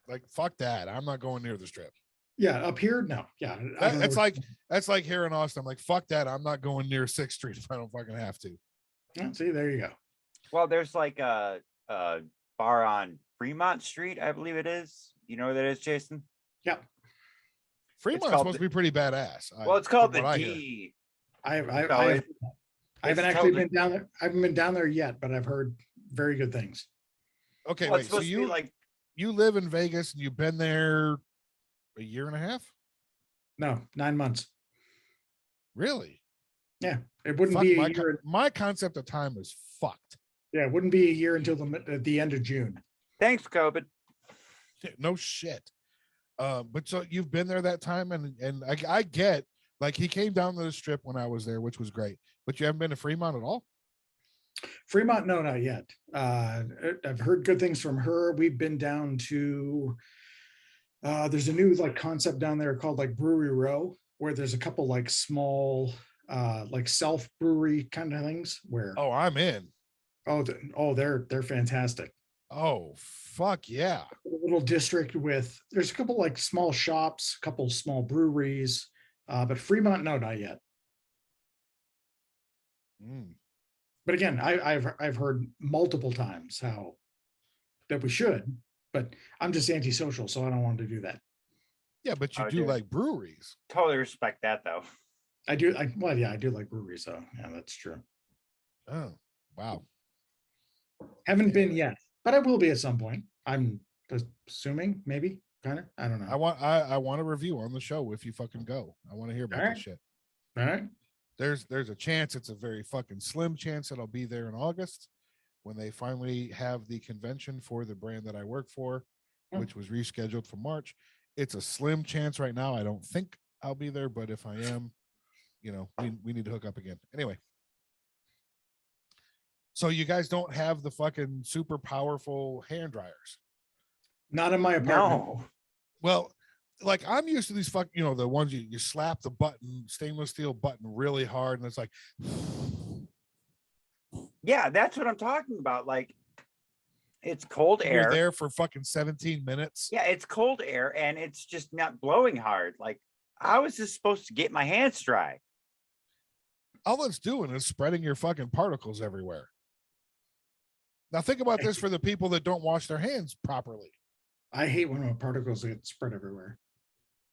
Like fuck that. I'm not going near the strip. Yeah, up here, no. Yeah, I don't know That's what- that's like here in Austin. I'm like, fuck that. I'm not going near 6th Street if I don't fucking have to. Yeah, see, there you go. Well, there's like a bar on Fremont Street, I believe it is. You know where that is, Jason? Yep. Fremont's called supposed to be pretty badass. Well, it's called from the what I hear. D. I No, haven't it's actually totally- been down there. I haven't been down there yet, but I've heard very good things. Okay, Well, wait. it's So supposed to be you like you live in Vegas and you've been there a year and a half? No, 9 months. Really? Yeah, it wouldn't Fuck, be a my, year. my concept of time is fucked. Yeah, it wouldn't be a year until the end of June. thanks, COVID. No shit. But so you've been there that time, and I get like he came down to the strip when I was there, which was great. But you haven't been to Fremont at all? Fremont, no, not yet. I've heard good things from her. We've been down to there's a new like concept down there called like Brewery Row, where there's a couple like small like self brewery kind of things where Oh, I'm in. they're fantastic. Oh, fuck yeah. A little district with there's a couple like small shops, a couple small breweries, but Fremont, no, not yet. Mm. But again, I've heard multiple times how that we should, but I'm just antisocial, so I don't want to do that. Yeah, but you Oh, do dude. like breweries. Totally respect that though. I do. Well, yeah, I do like breweries, so yeah, that's true. Oh, wow. Haven't been yet, but I will be at some point. I'm assuming, maybe, kind of. I don't know. I want a review on the show if you fucking go. I want to hear about Alright. this shit. All right. There's a chance, it's a very fucking slim chance that I'll be there in August when they finally have the convention for the brand that I work for, Oh. which was rescheduled for March. It's a slim chance right now. I don't think I'll be there, but if I am, we need to hook up again. Anyway. So you guys don't have the fucking super powerful hand dryers. Not in my apartment. No. Well, like I'm used to these the ones you slap the button, stainless steel button really hard, and it's like Yeah, that's what I'm talking about. Like it's cold you're air. there for fucking 17 minutes. Yeah, it's cold air and it's just not blowing hard. Like how is this supposed to get my hands dry? All it's doing is spreading your fucking particles everywhere. Now think about this for the people that don't wash their hands properly. I hate when my particles get spread everywhere.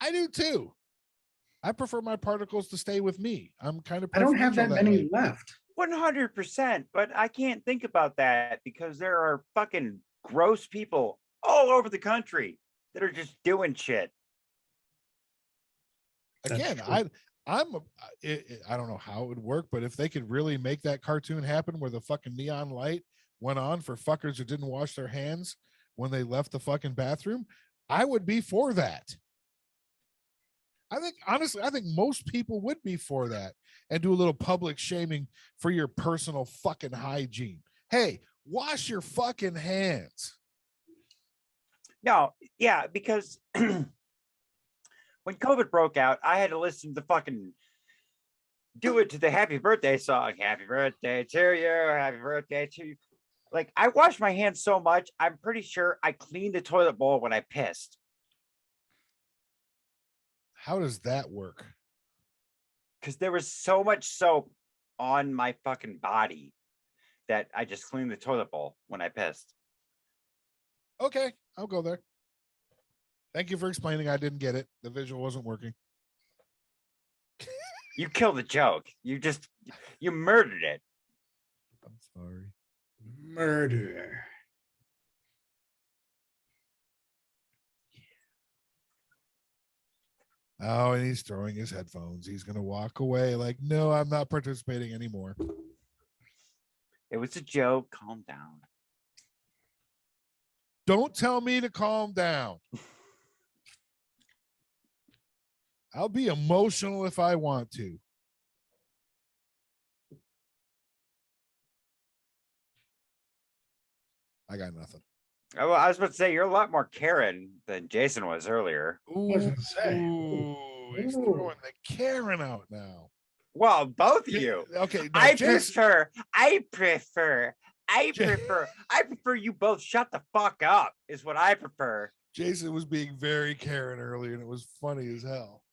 I do too. I prefer my particles to stay with me. I'm kind of I don't have that preferential many way. left. 100%, but I can't think about that because there are fucking gross people all over the country that are just doing shit. That's Again, true. I don't know how it would work, but if they could really make that cartoon happen where the fucking neon light went on for fuckers who didn't wash their hands when they left the fucking bathroom, I would be for that. Honestly, I think most people would be for that and do a little public shaming for your personal fucking hygiene. Hey, wash your fucking hands. No, yeah, because when COVID broke out, I had to listen to fucking do it to the happy birthday song. Happy birthday to you. Happy birthday to you. Like, I wash my hands so much, I'm pretty sure I cleaned the toilet bowl when I pissed. How does that work? Because there was so much soap on my fucking body that I just cleaned the toilet bowl when I pissed. Okay, I'll go there. Thank you for explaining. I didn't get it. The visual wasn't working. You killed the joke. You murdered it. I'm sorry. Murder. Oh, and he's throwing his headphones. He's going to walk away like, no, I'm not participating anymore. It was a joke. Calm down. Don't tell me to calm down. I'll be emotional if I want to. I got nothing. Oh, I was about to say, you're a lot more Karen than Jason was earlier. was gonna say. Ooh, he's Ooh. throwing the Karen out now. Well, both of you. Okay, now I Jason, prefer you both shut the fuck up is what I prefer. Jason was being very Karen earlier, and it was funny as hell.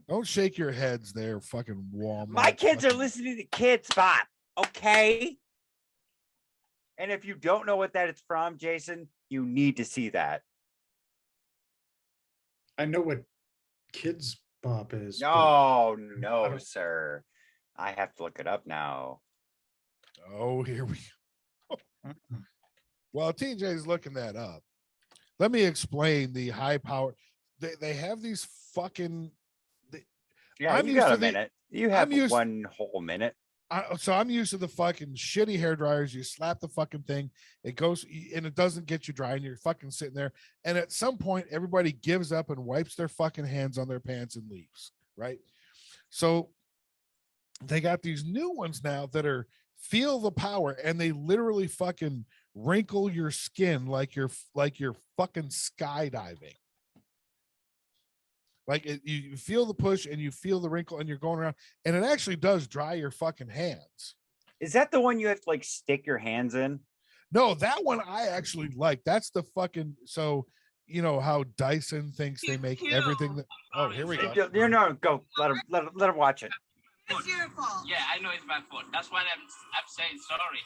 Don't shake your heads there, fucking Walmart. My kids are fucking- listening to Kids Bop, okay? And if you don't know what that is from, Jason, you need to see that. I know what Kids Bop is. but No, I no, don't- sir. I have to look it up now. Oh, here we go. While TJ's looking that up, let me explain the high power. They have these fucking. Yeah, I'm you used got to a the- minute. You have used- one whole minute. So I'm used to the fucking shitty hair dryers. You slap the fucking thing, it goes and it doesn't get you dry, and you're fucking sitting there. And at some point, everybody gives up and wipes their fucking hands on their pants and leaves. Right. So they got these new ones now that are feel the power, and they literally fucking wrinkle your skin like you're fucking skydiving. Like you feel the push and you feel the wrinkle and you're going around, and it actually does dry your fucking hands. Is that the one you have to like stick your hands in? No, that one I actually like. That's the fucking, so you know how Dyson thinks they make everything that. Oh, here we go. No, go. Let her watch it. It's your fault. Yeah, I know it's my fault. That's why I'm saying sorry.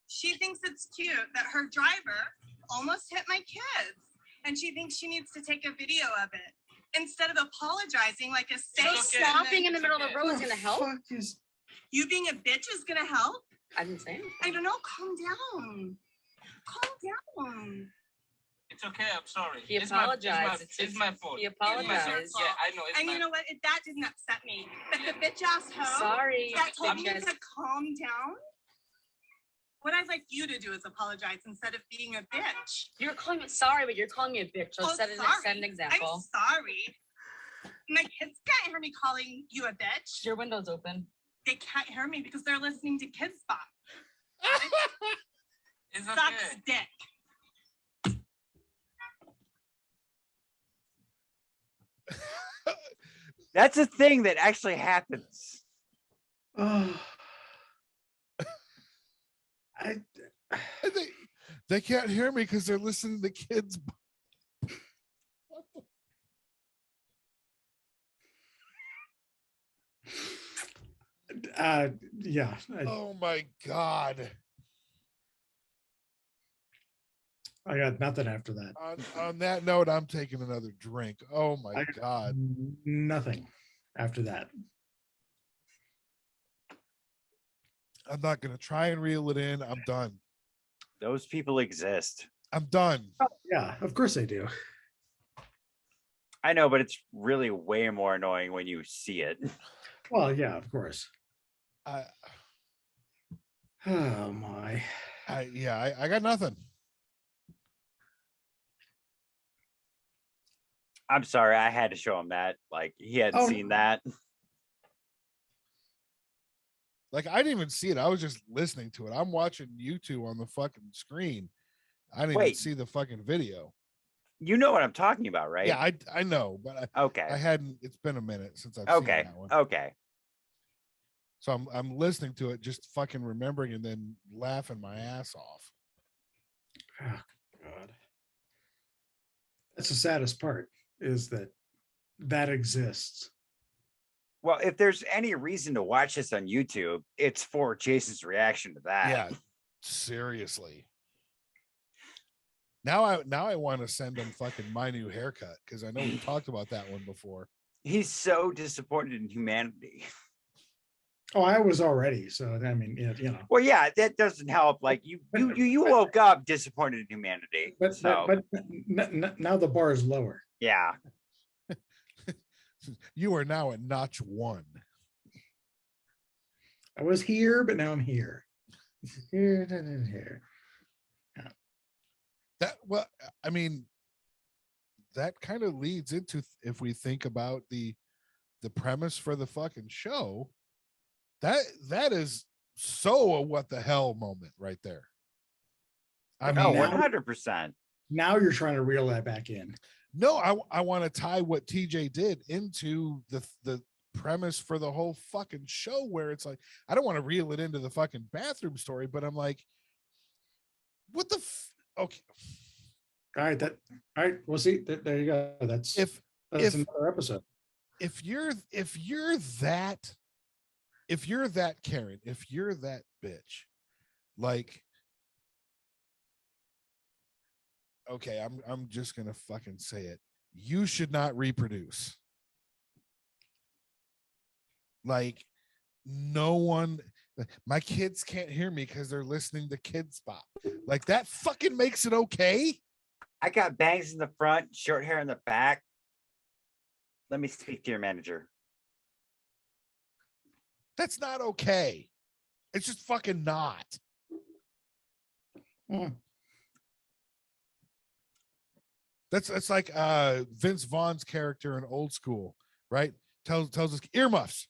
She thinks it's cute that her driver almost hit my kids, and she thinks she needs to take a video of it instead of apologizing like a So saint. stopping in the middle of the road is What gonna help. fuck is- You being a bitch is gonna help. I didn't say anything. I don't know. Calm down. Calm down. It's okay. I'm sorry. He It's apologized. It's my fault. He It's my fault. apologized. Yeah, I know. It's And my you know what? That didn't upset me. But the bitch ass hoe Sorry. that told me because to calm down. What I'd like you to do is apologize instead of being a bitch. You're calling me sorry, but you're calling me a bitch. So Oh, set an sorry. example. I'm sorry. My kids can't hear me calling you a bitch. Your window's open. They can't hear me because they're listening to Kids Bop. It's Sucks okay. dick. That's a thing that actually happens. Oh. I They can't hear me because they're listening to kids. yeah. Oh my god. I got nothing after that. On that note, I'm taking another drink. Oh my I- god. Nothing after that. I'm not gonna try and reel it in. I'm done. Those people exist. I'm done. Yeah, of course I do. I know, but it's really way more annoying when you see it. Well, yeah, of course. I Oh my. I got nothing. I'm sorry, I had to show him that. Like he hadn't Oh, seen no. that. Like I didn't even see it. I was just listening to it. I'm watching YouTube on the fucking screen. I didn't even Wait. see the fucking video. You know what I'm talking about, right? Yeah, I know, but I Okay. hadn't. It's been a minute since I've seen Okay. that one. Okay. So I'm listening to it, just fucking remembering, and then laughing my ass off. Oh, God. That's the saddest part, is that exists. Well, if there's any reason to watch this on YouTube, it's for Jason's reaction to that. Yeah, seriously. Now I want to send him fucking my new haircut, because I know we talked about that one before. He's so disappointed in humanity. Oh, I was already. So I mean, you know. Well, yeah, that doesn't help. Like you woke up disappointed in humanity. But So now the bar is lower. yeah. You are now at notch 1. I was here, but now I'm here. Here, then here. That, well, I mean, that kind of leads into, if we think about the premise for the fucking show, that is so a what the hell moment right there. I Oh, mean, 100%. Now you're trying to reel that back in. no, I want to tie what TJ did into the premise for the whole fucking show, where it's like, I don't want to reel it into the fucking bathroom story, but I'm like, what the okay. All right. We'll see. There you go. That's If another episode. if you're that Karen, if you're that bitch, like, okay, I'm just gonna fucking say it. You should not reproduce. Like, no one, my kids can't hear me because they're listening to Kid Spot. Like, that fucking makes it okay. I got bangs in the front, short hair in the back. Let me speak to your manager. That's not okay. It's just fucking not. That's like Vince Vaughn's character in Old School, right? Tells us earmuffs.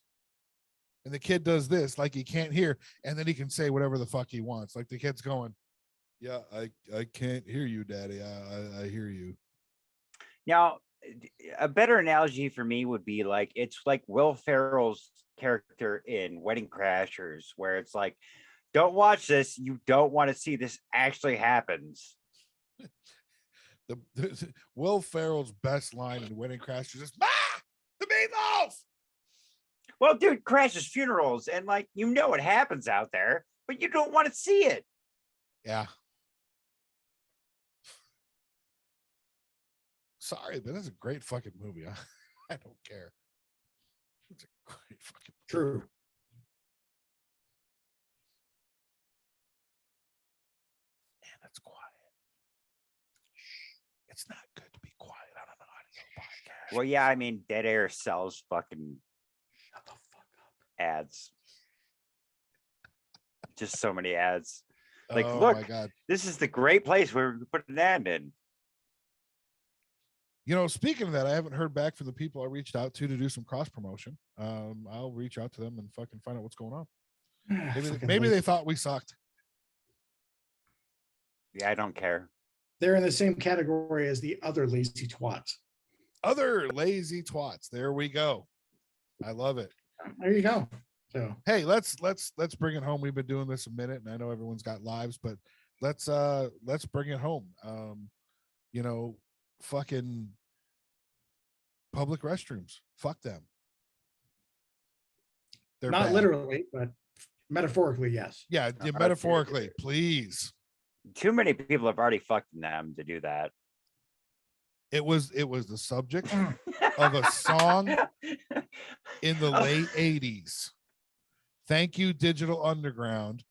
And the kid does this, like he can't hear, and then he can say whatever the fuck he wants. Like the kid's going, yeah, I can't hear you, Daddy. I hear you. Now, a better analogy for me would be like, it's like Will Ferrell's character in Wedding Crashers, where it's like, don't watch this. You don't want to see this actually happens. The Will Ferrell's best line in Wedding Crashers is, "Ma, the meatloaf." Well, dude, crashes funerals, and like, you know what happens out there, but you don't want to see it. Yeah. Sorry, but that's a great fucking movie. I don't care. It's a great fucking movie. True. Man, that's quiet. It's not good to be quiet on an audio podcast. Well, yeah, I mean, dead air sells fucking Shut the fuck up. ads. Just so many ads. Like, Oh look, my God. this is the great place where we put an ad in. You know, speaking of that, I haven't heard back from the people I reached out to do some cross promotion. I'll reach out to them and fucking find out what's going on. Maybe they thought we sucked. Yeah, I don't care. They're in the same category as the other lazy twats. Other lazy twats. There we go. I love it. There you go. So Hey, let's bring it home. We've been doing this a minute, and I know everyone's got lives, but let's bring it home. You know, fucking public restrooms. Fuck them. They're not bad. literally, but metaphorically, yes. Yeah, metaphorically, please. Too many people have already fucked in them to do that. It was the subject of a song in the late 80s. Thank you, Digital Underground.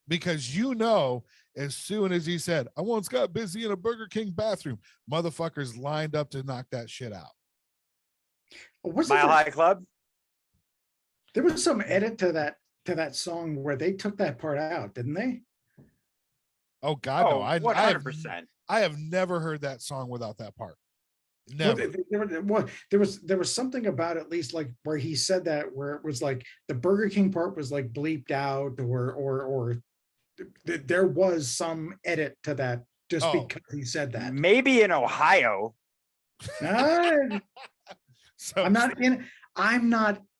Because you know, as soon as he said, I once got busy in a Burger King bathroom, motherfuckers lined up to knock that shit out. Mile High Club. There was some edit to that song where they took that part out, didn't they? Oh God, no. 100%. I have never heard that song without that part. Never. There was something about, at least like where he said that, where it was like the Burger King part was like bleeped out, or there was some edit to that just Oh. because he said that. Maybe in Ohio. Ah, So I'm not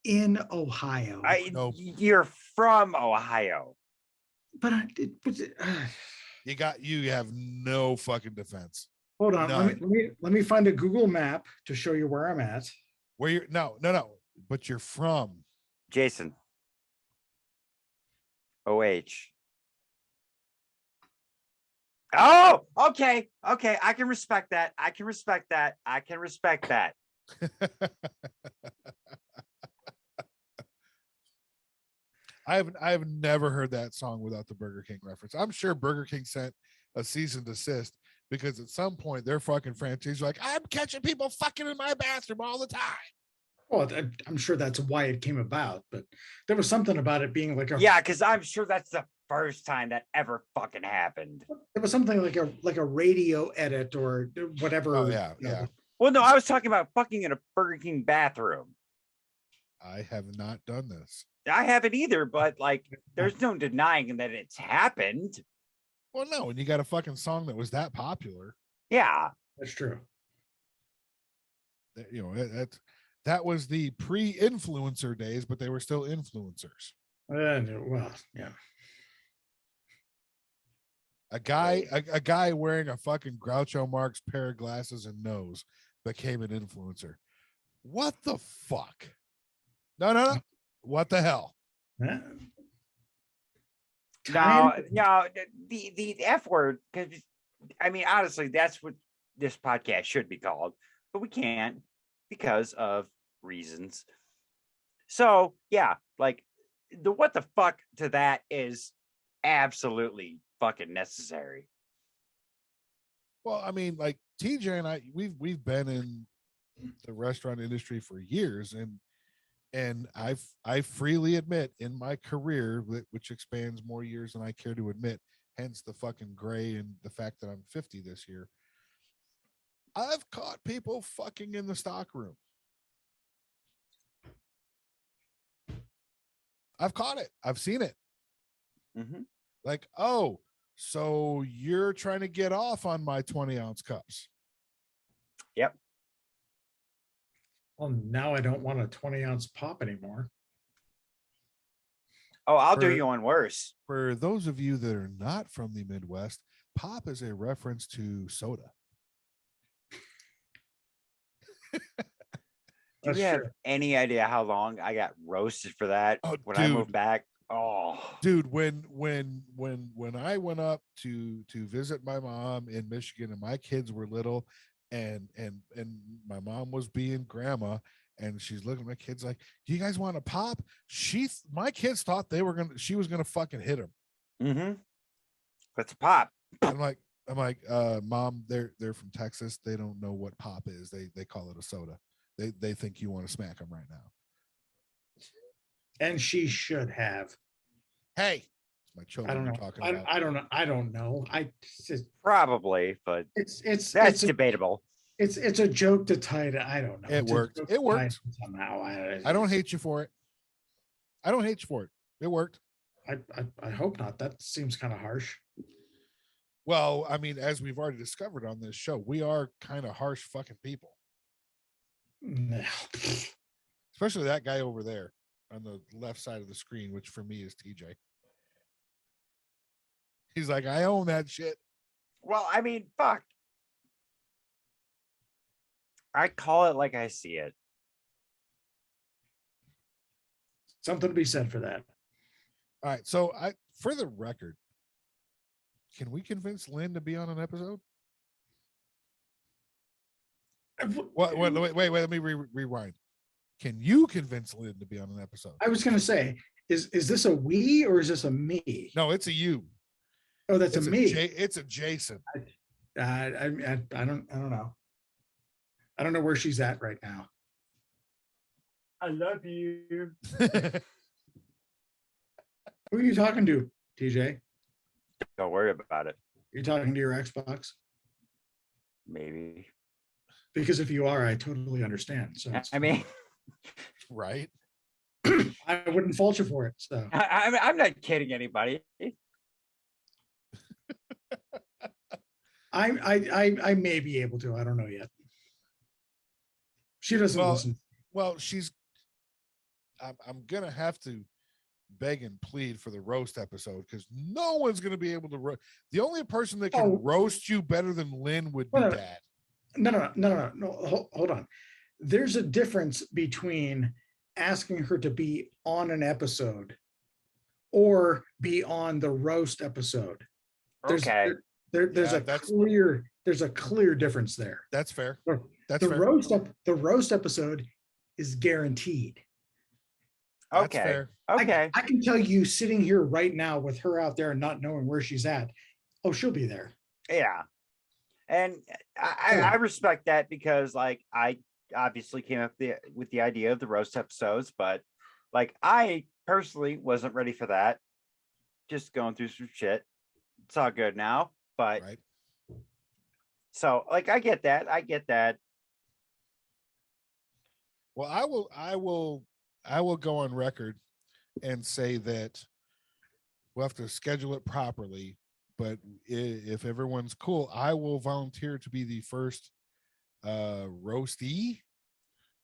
in Ohio. Nope. You're from Ohio. but I did. you have no fucking defense. Hold on. None. Let me find a Google map to show you where I'm at. Where you're no, but you're from. Jason. OH. Oh, okay. Okay. I can respect that. I can respect that. I've never heard that song without the Burger King reference. I'm sure Burger King sent a cease and desist because at some point their fucking franchise like, I'm catching people fucking in my bathroom all the time. Well, I'm sure that's why it came about, but there was something about it being like a Yeah, because I'm sure that's the first time that ever fucking happened. There was something like a radio edit or whatever. Oh yeah, you know, yeah. Well, no, I was talking about fucking in a Burger King bathroom. I have not done this. I haven't either, but like, there's no denying that it's happened. Well, no, when you got a fucking song that was that popular, Yeah. That's true. you know, that was the pre-influencer days, but they were still influencers. Well, yeah. A guy wearing a fucking Groucho Marx pair of glasses and nose became an influencer. What the fuck? No. What the hell? Yeah. No, the F word, because I mean, honestly, that's what this podcast should be called, but we can't because of reasons. So yeah, like the what the fuck to that is absolutely fucking necessary. Well, I mean, like TJ and I, we've been in the restaurant industry for years, and I freely admit in my career, which expands more years than I care to admit, hence the fucking gray and the fact that I'm 50 this year, I've caught people fucking in the stock room. I've caught it. I've seen it. Mhm. Like, oh, so you're trying to get off on my 20-ounce cups. Yep. Well, now I don't want a 20-ounce pop anymore. Oh, I'll do For- you one worse. For those of you that are not from the Midwest, pop is a reference to soda. Do That's you have true. any idea how long I got roasted for that Oh, when I dude. moved back? Oh, Dude, when I went up to visit my mom in Michigan and my kids were little and my mom was being grandma and she's looking at my kids like, do you guys want to pop? My kids thought she was gonna fucking hit them. mm-hmm. Let's pop. I'm like, Mom, they're from Texas. They don't know what pop is. They call it a soda. They think you want to smack them right now. And she should have. Hey, it's my I children don't know. we're talking about. I don't know. I don't know. Probably, but It's that's debatable. it's a joke to tie to. I don't know. It It's a worked. joke It to worked. tie somehow. I don't hate you for it. I don't hate you for it. It worked. I hope not. That seems kind of harsh. Well, I mean, as we've already discovered on this show, we are kind of harsh fucking people, No. especially that guy over there on the left side of the screen, which for me is TJ. He's like, I own that shit. Well, I mean, fuck. I call it like I see it. Something to be said for that. All right. So for the record, can we convince Lynn to be on an episode? What? Wait. Let me rewind. Can you convince Lynn to be on an episode? I was going to say, is this a we or is this a me? No, it's a you. Oh, that's It's a me. It's a Jason. I don't know. I don't know where she's at right now. I love you. Who are you talking to, TJ? Don't worry about it. You're talking to your Xbox? Maybe. Because if you are, I totally understand. So I mean, Right. I wouldn't fault you for it. So I'm not kidding anybody. I may be able to. I don't know yet. She doesn't Well, listen. Well, I'm gonna have to beg and plead for the roast episode because no one's gonna be able to roast. The only person that can Oh. roast you better than Lynn would be No, Dad. No. Hold on. There's a difference between asking her to be on an episode or be on the roast episode. There's Okay. there's Yeah, a clear difference there. That's fair. The That's fair. the roast episode is guaranteed. That's Okay. fair. Okay. I can tell you sitting here right now with her out there and not knowing where she's at. Oh, she'll be there. Yeah. And I respect that because like I obviously came up with the idea of the roast episodes, but like I personally wasn't ready for that. Just going through some shit. It's all good now. But Right. so like I get that. I get that. Well, I will go on record and say that we'll have to schedule it properly. But if everyone's cool, I will volunteer to be the first roastee.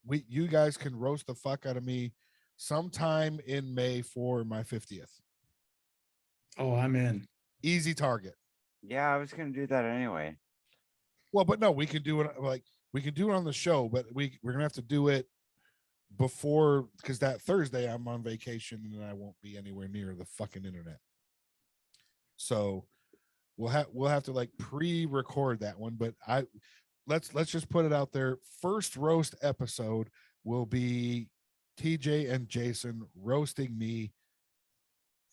You guys can roast the fuck out of me sometime in May for my 50th. Oh, I'm in. Easy target. Yeah, I was gonna do that anyway. Well, but no, we can do it we can do it on the show, but we're gonna have to do it before because that Thursday I'm on vacation and I won't be anywhere near the fucking internet. So we'll have to like pre-record that one, but let's just put it out there. First roast episode will be TJ and Jason roasting me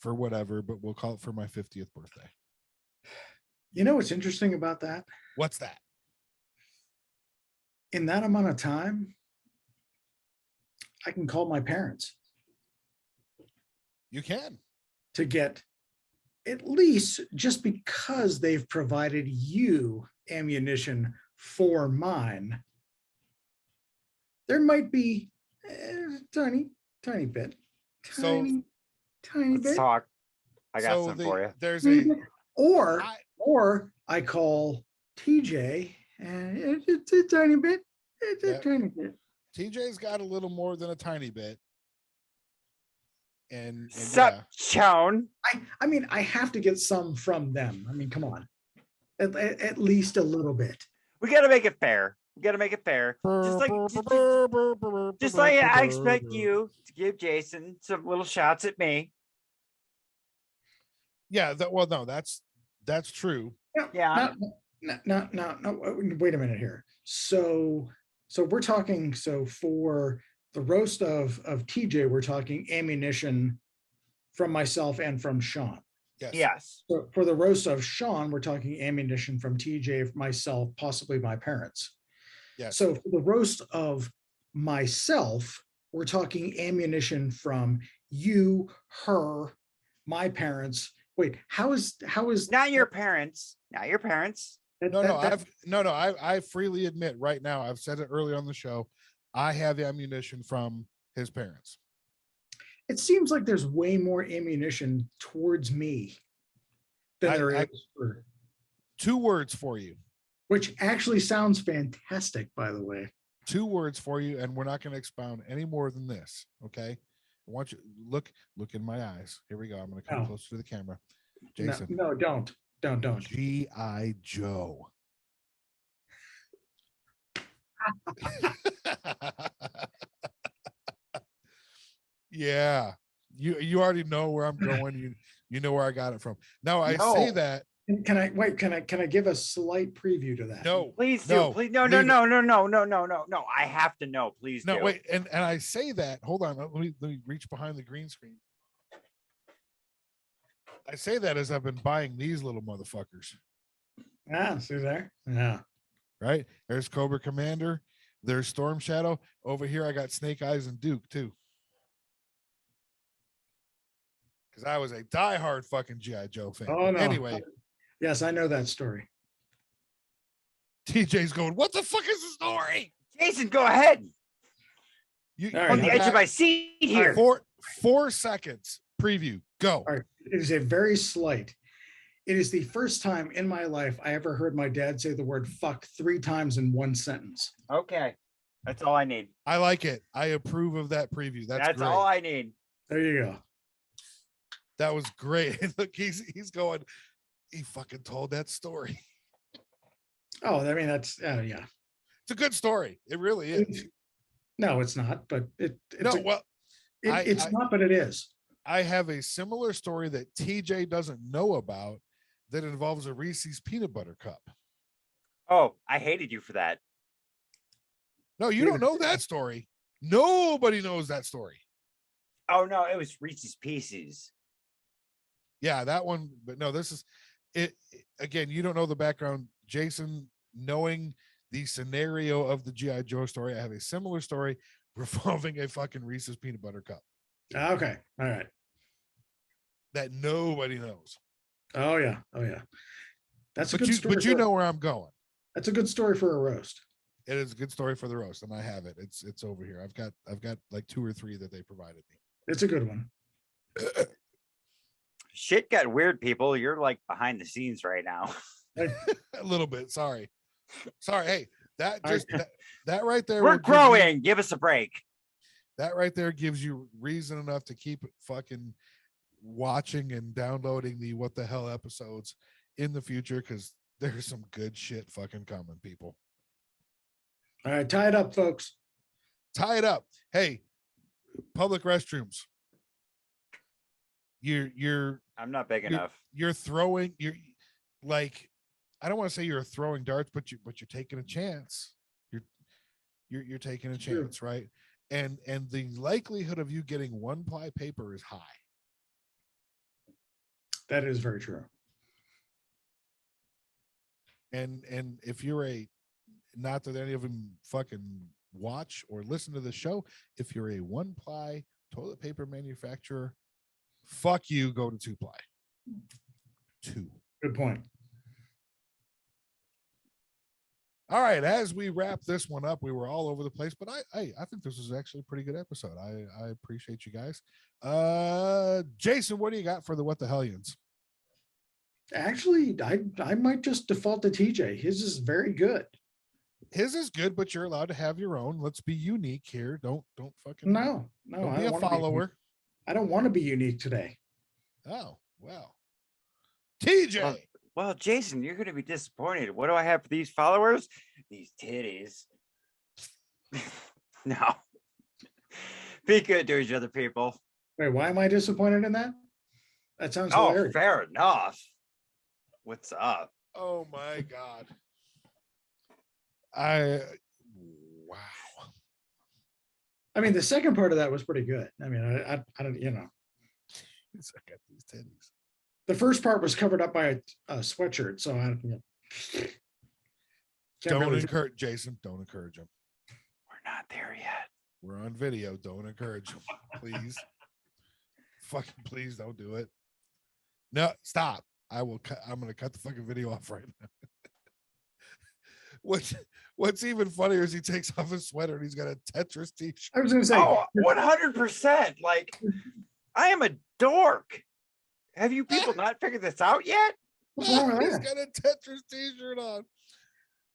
for whatever, but we'll call it for my 50th birthday. You know what's interesting about that? What's that? In that amount of time, I can call my parents You can. to get at least just because they've provided you ammunition for mine. There might be tiny bit, tiny Let's bit, talk. I got some for you. There's a or I call TJ and it's a tiny bit. It's a tiny bit. TJ's got a little more than a tiny bit. And Sup, Chone? I mean, I have to get some from them. I mean, come on. At least a little bit. We gotta make it fair. We gotta make it fair. Just like I expect you to give Jason some little shots at me. Yeah, well, no, that's true. Yeah. No, wait a minute here. So we're talking, so for the roast of TJ, we're talking ammunition from myself and from Sean. Yes. So for the roast of Sean, we're talking ammunition from TJ, myself, possibly my parents. Yes. So for the roast of myself, we're talking ammunition from you, her, my parents. Wait, how is Not your parents. Not your parents. I freely admit right now, I've said it earlier on the show, I have ammunition from his parents. It seems like there's way more ammunition towards me than there is for, 2 words for you. which actually sounds fantastic, by the way. 2 words for you, and we're not going to expound any more than this. Okay. I want you look in my eyes. Here we go. I'm going to come closer to the camera. Jason. No, don't. G.I. Joe. Yeah. You already know where I'm going. You know where I got it from. Now I say that. Can I give a slight preview to that? No. Please do. No, Please. No. I have to know. Please do. No, wait. And I say that. Hold on. Let me reach behind the green screen. I say that as I've been buying these little motherfuckers. See there? Yeah. Right? There's Cobra Commander. There's Storm Shadow. Over here, I got Snake Eyes and Duke, too. Because I was a diehard fucking G.I. Joe fan. Oh, no. Anyway. Yes, I know that story. TJ's going, what the fuck is the story? Jason, go ahead. You, All right, On the edge of my seat here. 4 seconds. Preview. Go. All right. It is a very slight. It is the first time in my life I ever heard my dad say the word fuck 3 times in one sentence. Okay. That's all I need. I like it. I approve of that preview. That's great. all I need. There you go. That was great. Look, he's going, he fucking told that story. Oh, I mean, that's, yeah. It's a good story. It really is. No, it's not, but it's not, but it is. I have a similar story that TJ doesn't know about that involves a Reese's peanut butter cup. Oh, I hated you for that. No, you don't know that story. Nobody knows that story. Oh no, it was Reese's Pieces. Yeah, that one. But no, this is it. Again, you don't know the background. Jason, knowing the scenario of the G.I. Joe story, I have a similar story revolving a fucking Reese's peanut butter cup. Okay. All right. That nobody knows. Oh yeah. That's a good story. But you know where I'm going. That's a good story for a roast. It is a good story for the roast, and I have it. It's over here. I've got like 2 or 3 that they provided me. It's a good one. Shit got weird, people. You're like behind the scenes right now. A little bit. Sorry. Hey, that right there. We're growing. Give us a break. That right there gives you reason enough to keep fucking watching and downloading the What the Hell episodes in the future, because there's some good shit fucking coming, people. All right, tie it up, folks. Tie it up. Hey, public restrooms. I'm not big enough. You're throwing. You're like, I don't want to say you're throwing darts, but you're taking a chance. You're taking a chance, right? And the likelihood of you getting 1-ply paper is high. That is very true. And if you're not that any of them fucking watch or listen to the show, if you're a 1-ply toilet paper manufacturer, fuck you, go to 2-ply. 2. Good point. All right, as we wrap this one up, we were all over the place, but I think this was actually a pretty good episode. I appreciate you guys. Jason, what do you got for the What the Hellions? Actually, I might just default to TJ. His is very good. His is good, but you're allowed to have your own. Let's be unique here. Don't fucking No, don't be a follower. I don't want to be unique today. Oh, well. TJ. Well, Jason, you're going to be disappointed. What do I have for these followers? These titties. No. Be good to each other, people. Wait, why am I disappointed in that? That sounds hilarious. Fair enough. What's up? Oh my God. Wow. I mean, the second part of that was pretty good. I mean, I don't, I got these titties. The first part was covered up by a sweatshirt, so I don't encourage Jason. Don't encourage him. We're not there yet. We're on video. Don't encourage him, please. Fucking please don't do it. No, stop. I'm going to cut the fucking video off right now. What's even funnier is he takes off his sweater and he's got a Tetris t-shirt. I was going to say, 100%. Like, I am a dork. Have you people not figured this out yet? What's wrong with He's that? got a Tetris t-shirt on.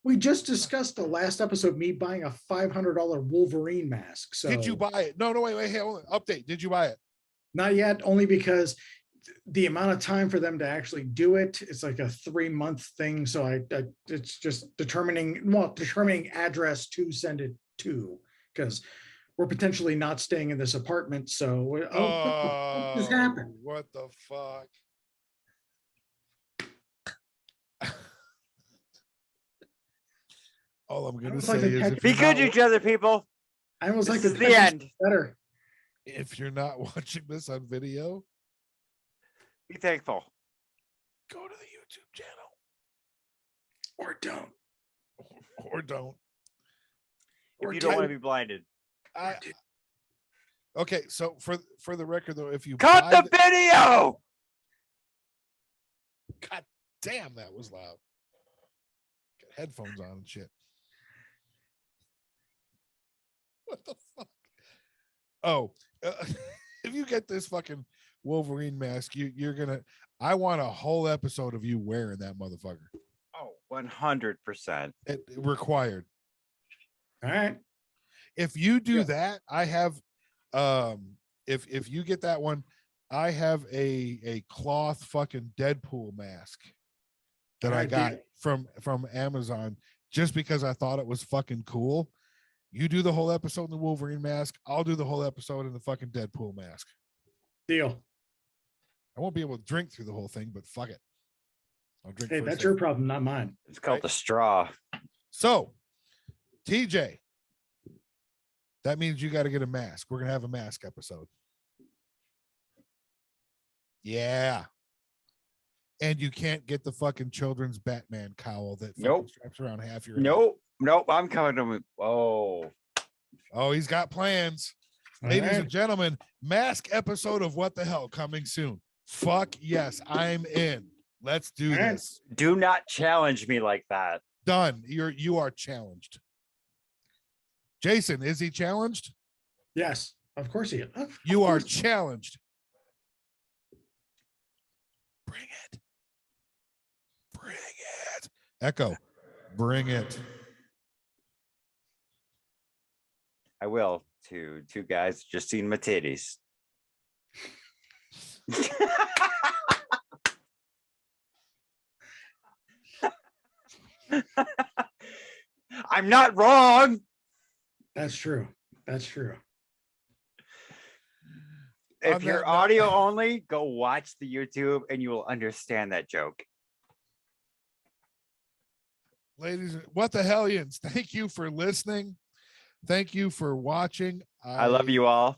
We just discussed the last episode, me buying a $500 Wolverine mask. So Did you buy it? No, wait, hey, hold on. Update. Did you buy it? Not yet, only because the amount of time for them to actually do it, it's like a 3-month thing. So it's just determining address to send it to, because we're potentially not staying in this apartment. So what just happened? What the fuck? All I'm gonna say is, if Be you're good not- to each other, people. I almost like This the is the end. better. if you're not watching this on video, Be thankful. go to the YouTube channel Or don't. or don't. If you don't want to be blinded. Okay, so for the record though, if you Cut buy the video. God damn, that was loud. Got headphones on and shit. What the fuck? Oh, if you get this fucking Wolverine mask, you're gonna. I want a whole episode of you wearing that motherfucker. Oh, 100%. It required. All right. If you do Yeah. that, I have if you get that one, I have a cloth fucking Deadpool mask that I Alright, got deal. from Amazon just because I thought it was fucking cool. You do the whole episode in the Wolverine mask, I'll do the whole episode in the fucking Deadpool mask. Deal. I won't be able to drink through the whole thing, but fuck it. I'll drink Hey, first. that's your problem, not mine. It's called the straw. So, TJ, that means you got to get a mask. We're going to have a mask episode. Yeah. And you can't get the fucking children's Batman cowl that fucking Nope. straps around half your head. Nope. I'm coming to. Oh, Oh, he's got plans. All Ladies right. and gentlemen, mask episode of What the Hell coming soon. Fuck yes, I'm in. Let's do All right. this. do not challenge me like that. Done. You are challenged. Jason, is he challenged? Yes, of course he is. Of You are course. challenged. Bring it. Bring it. Echo, bring it. I will to two guys just seen my titties. I'm not wrong. That's true. That's true. If On you're that note- audio only, go watch the YouTube and you will understand that joke. Ladies, what the hellions, thank you for listening. Thank you for watching. I love you all.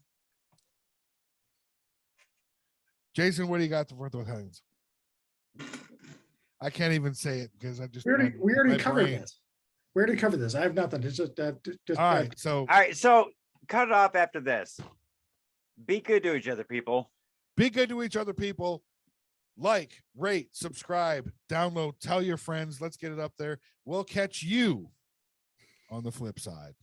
Jason, what do you got for the hellions? I can't even say it because I just We already my covered brain. this. We already covered this. I have nothing. It's just just All right, so All right, so cut it off after this. Be good to each other, people. be good to each other, people. Like, rate, subscribe, download, tell your friends. Let's get it up there. We'll catch you on the flip side.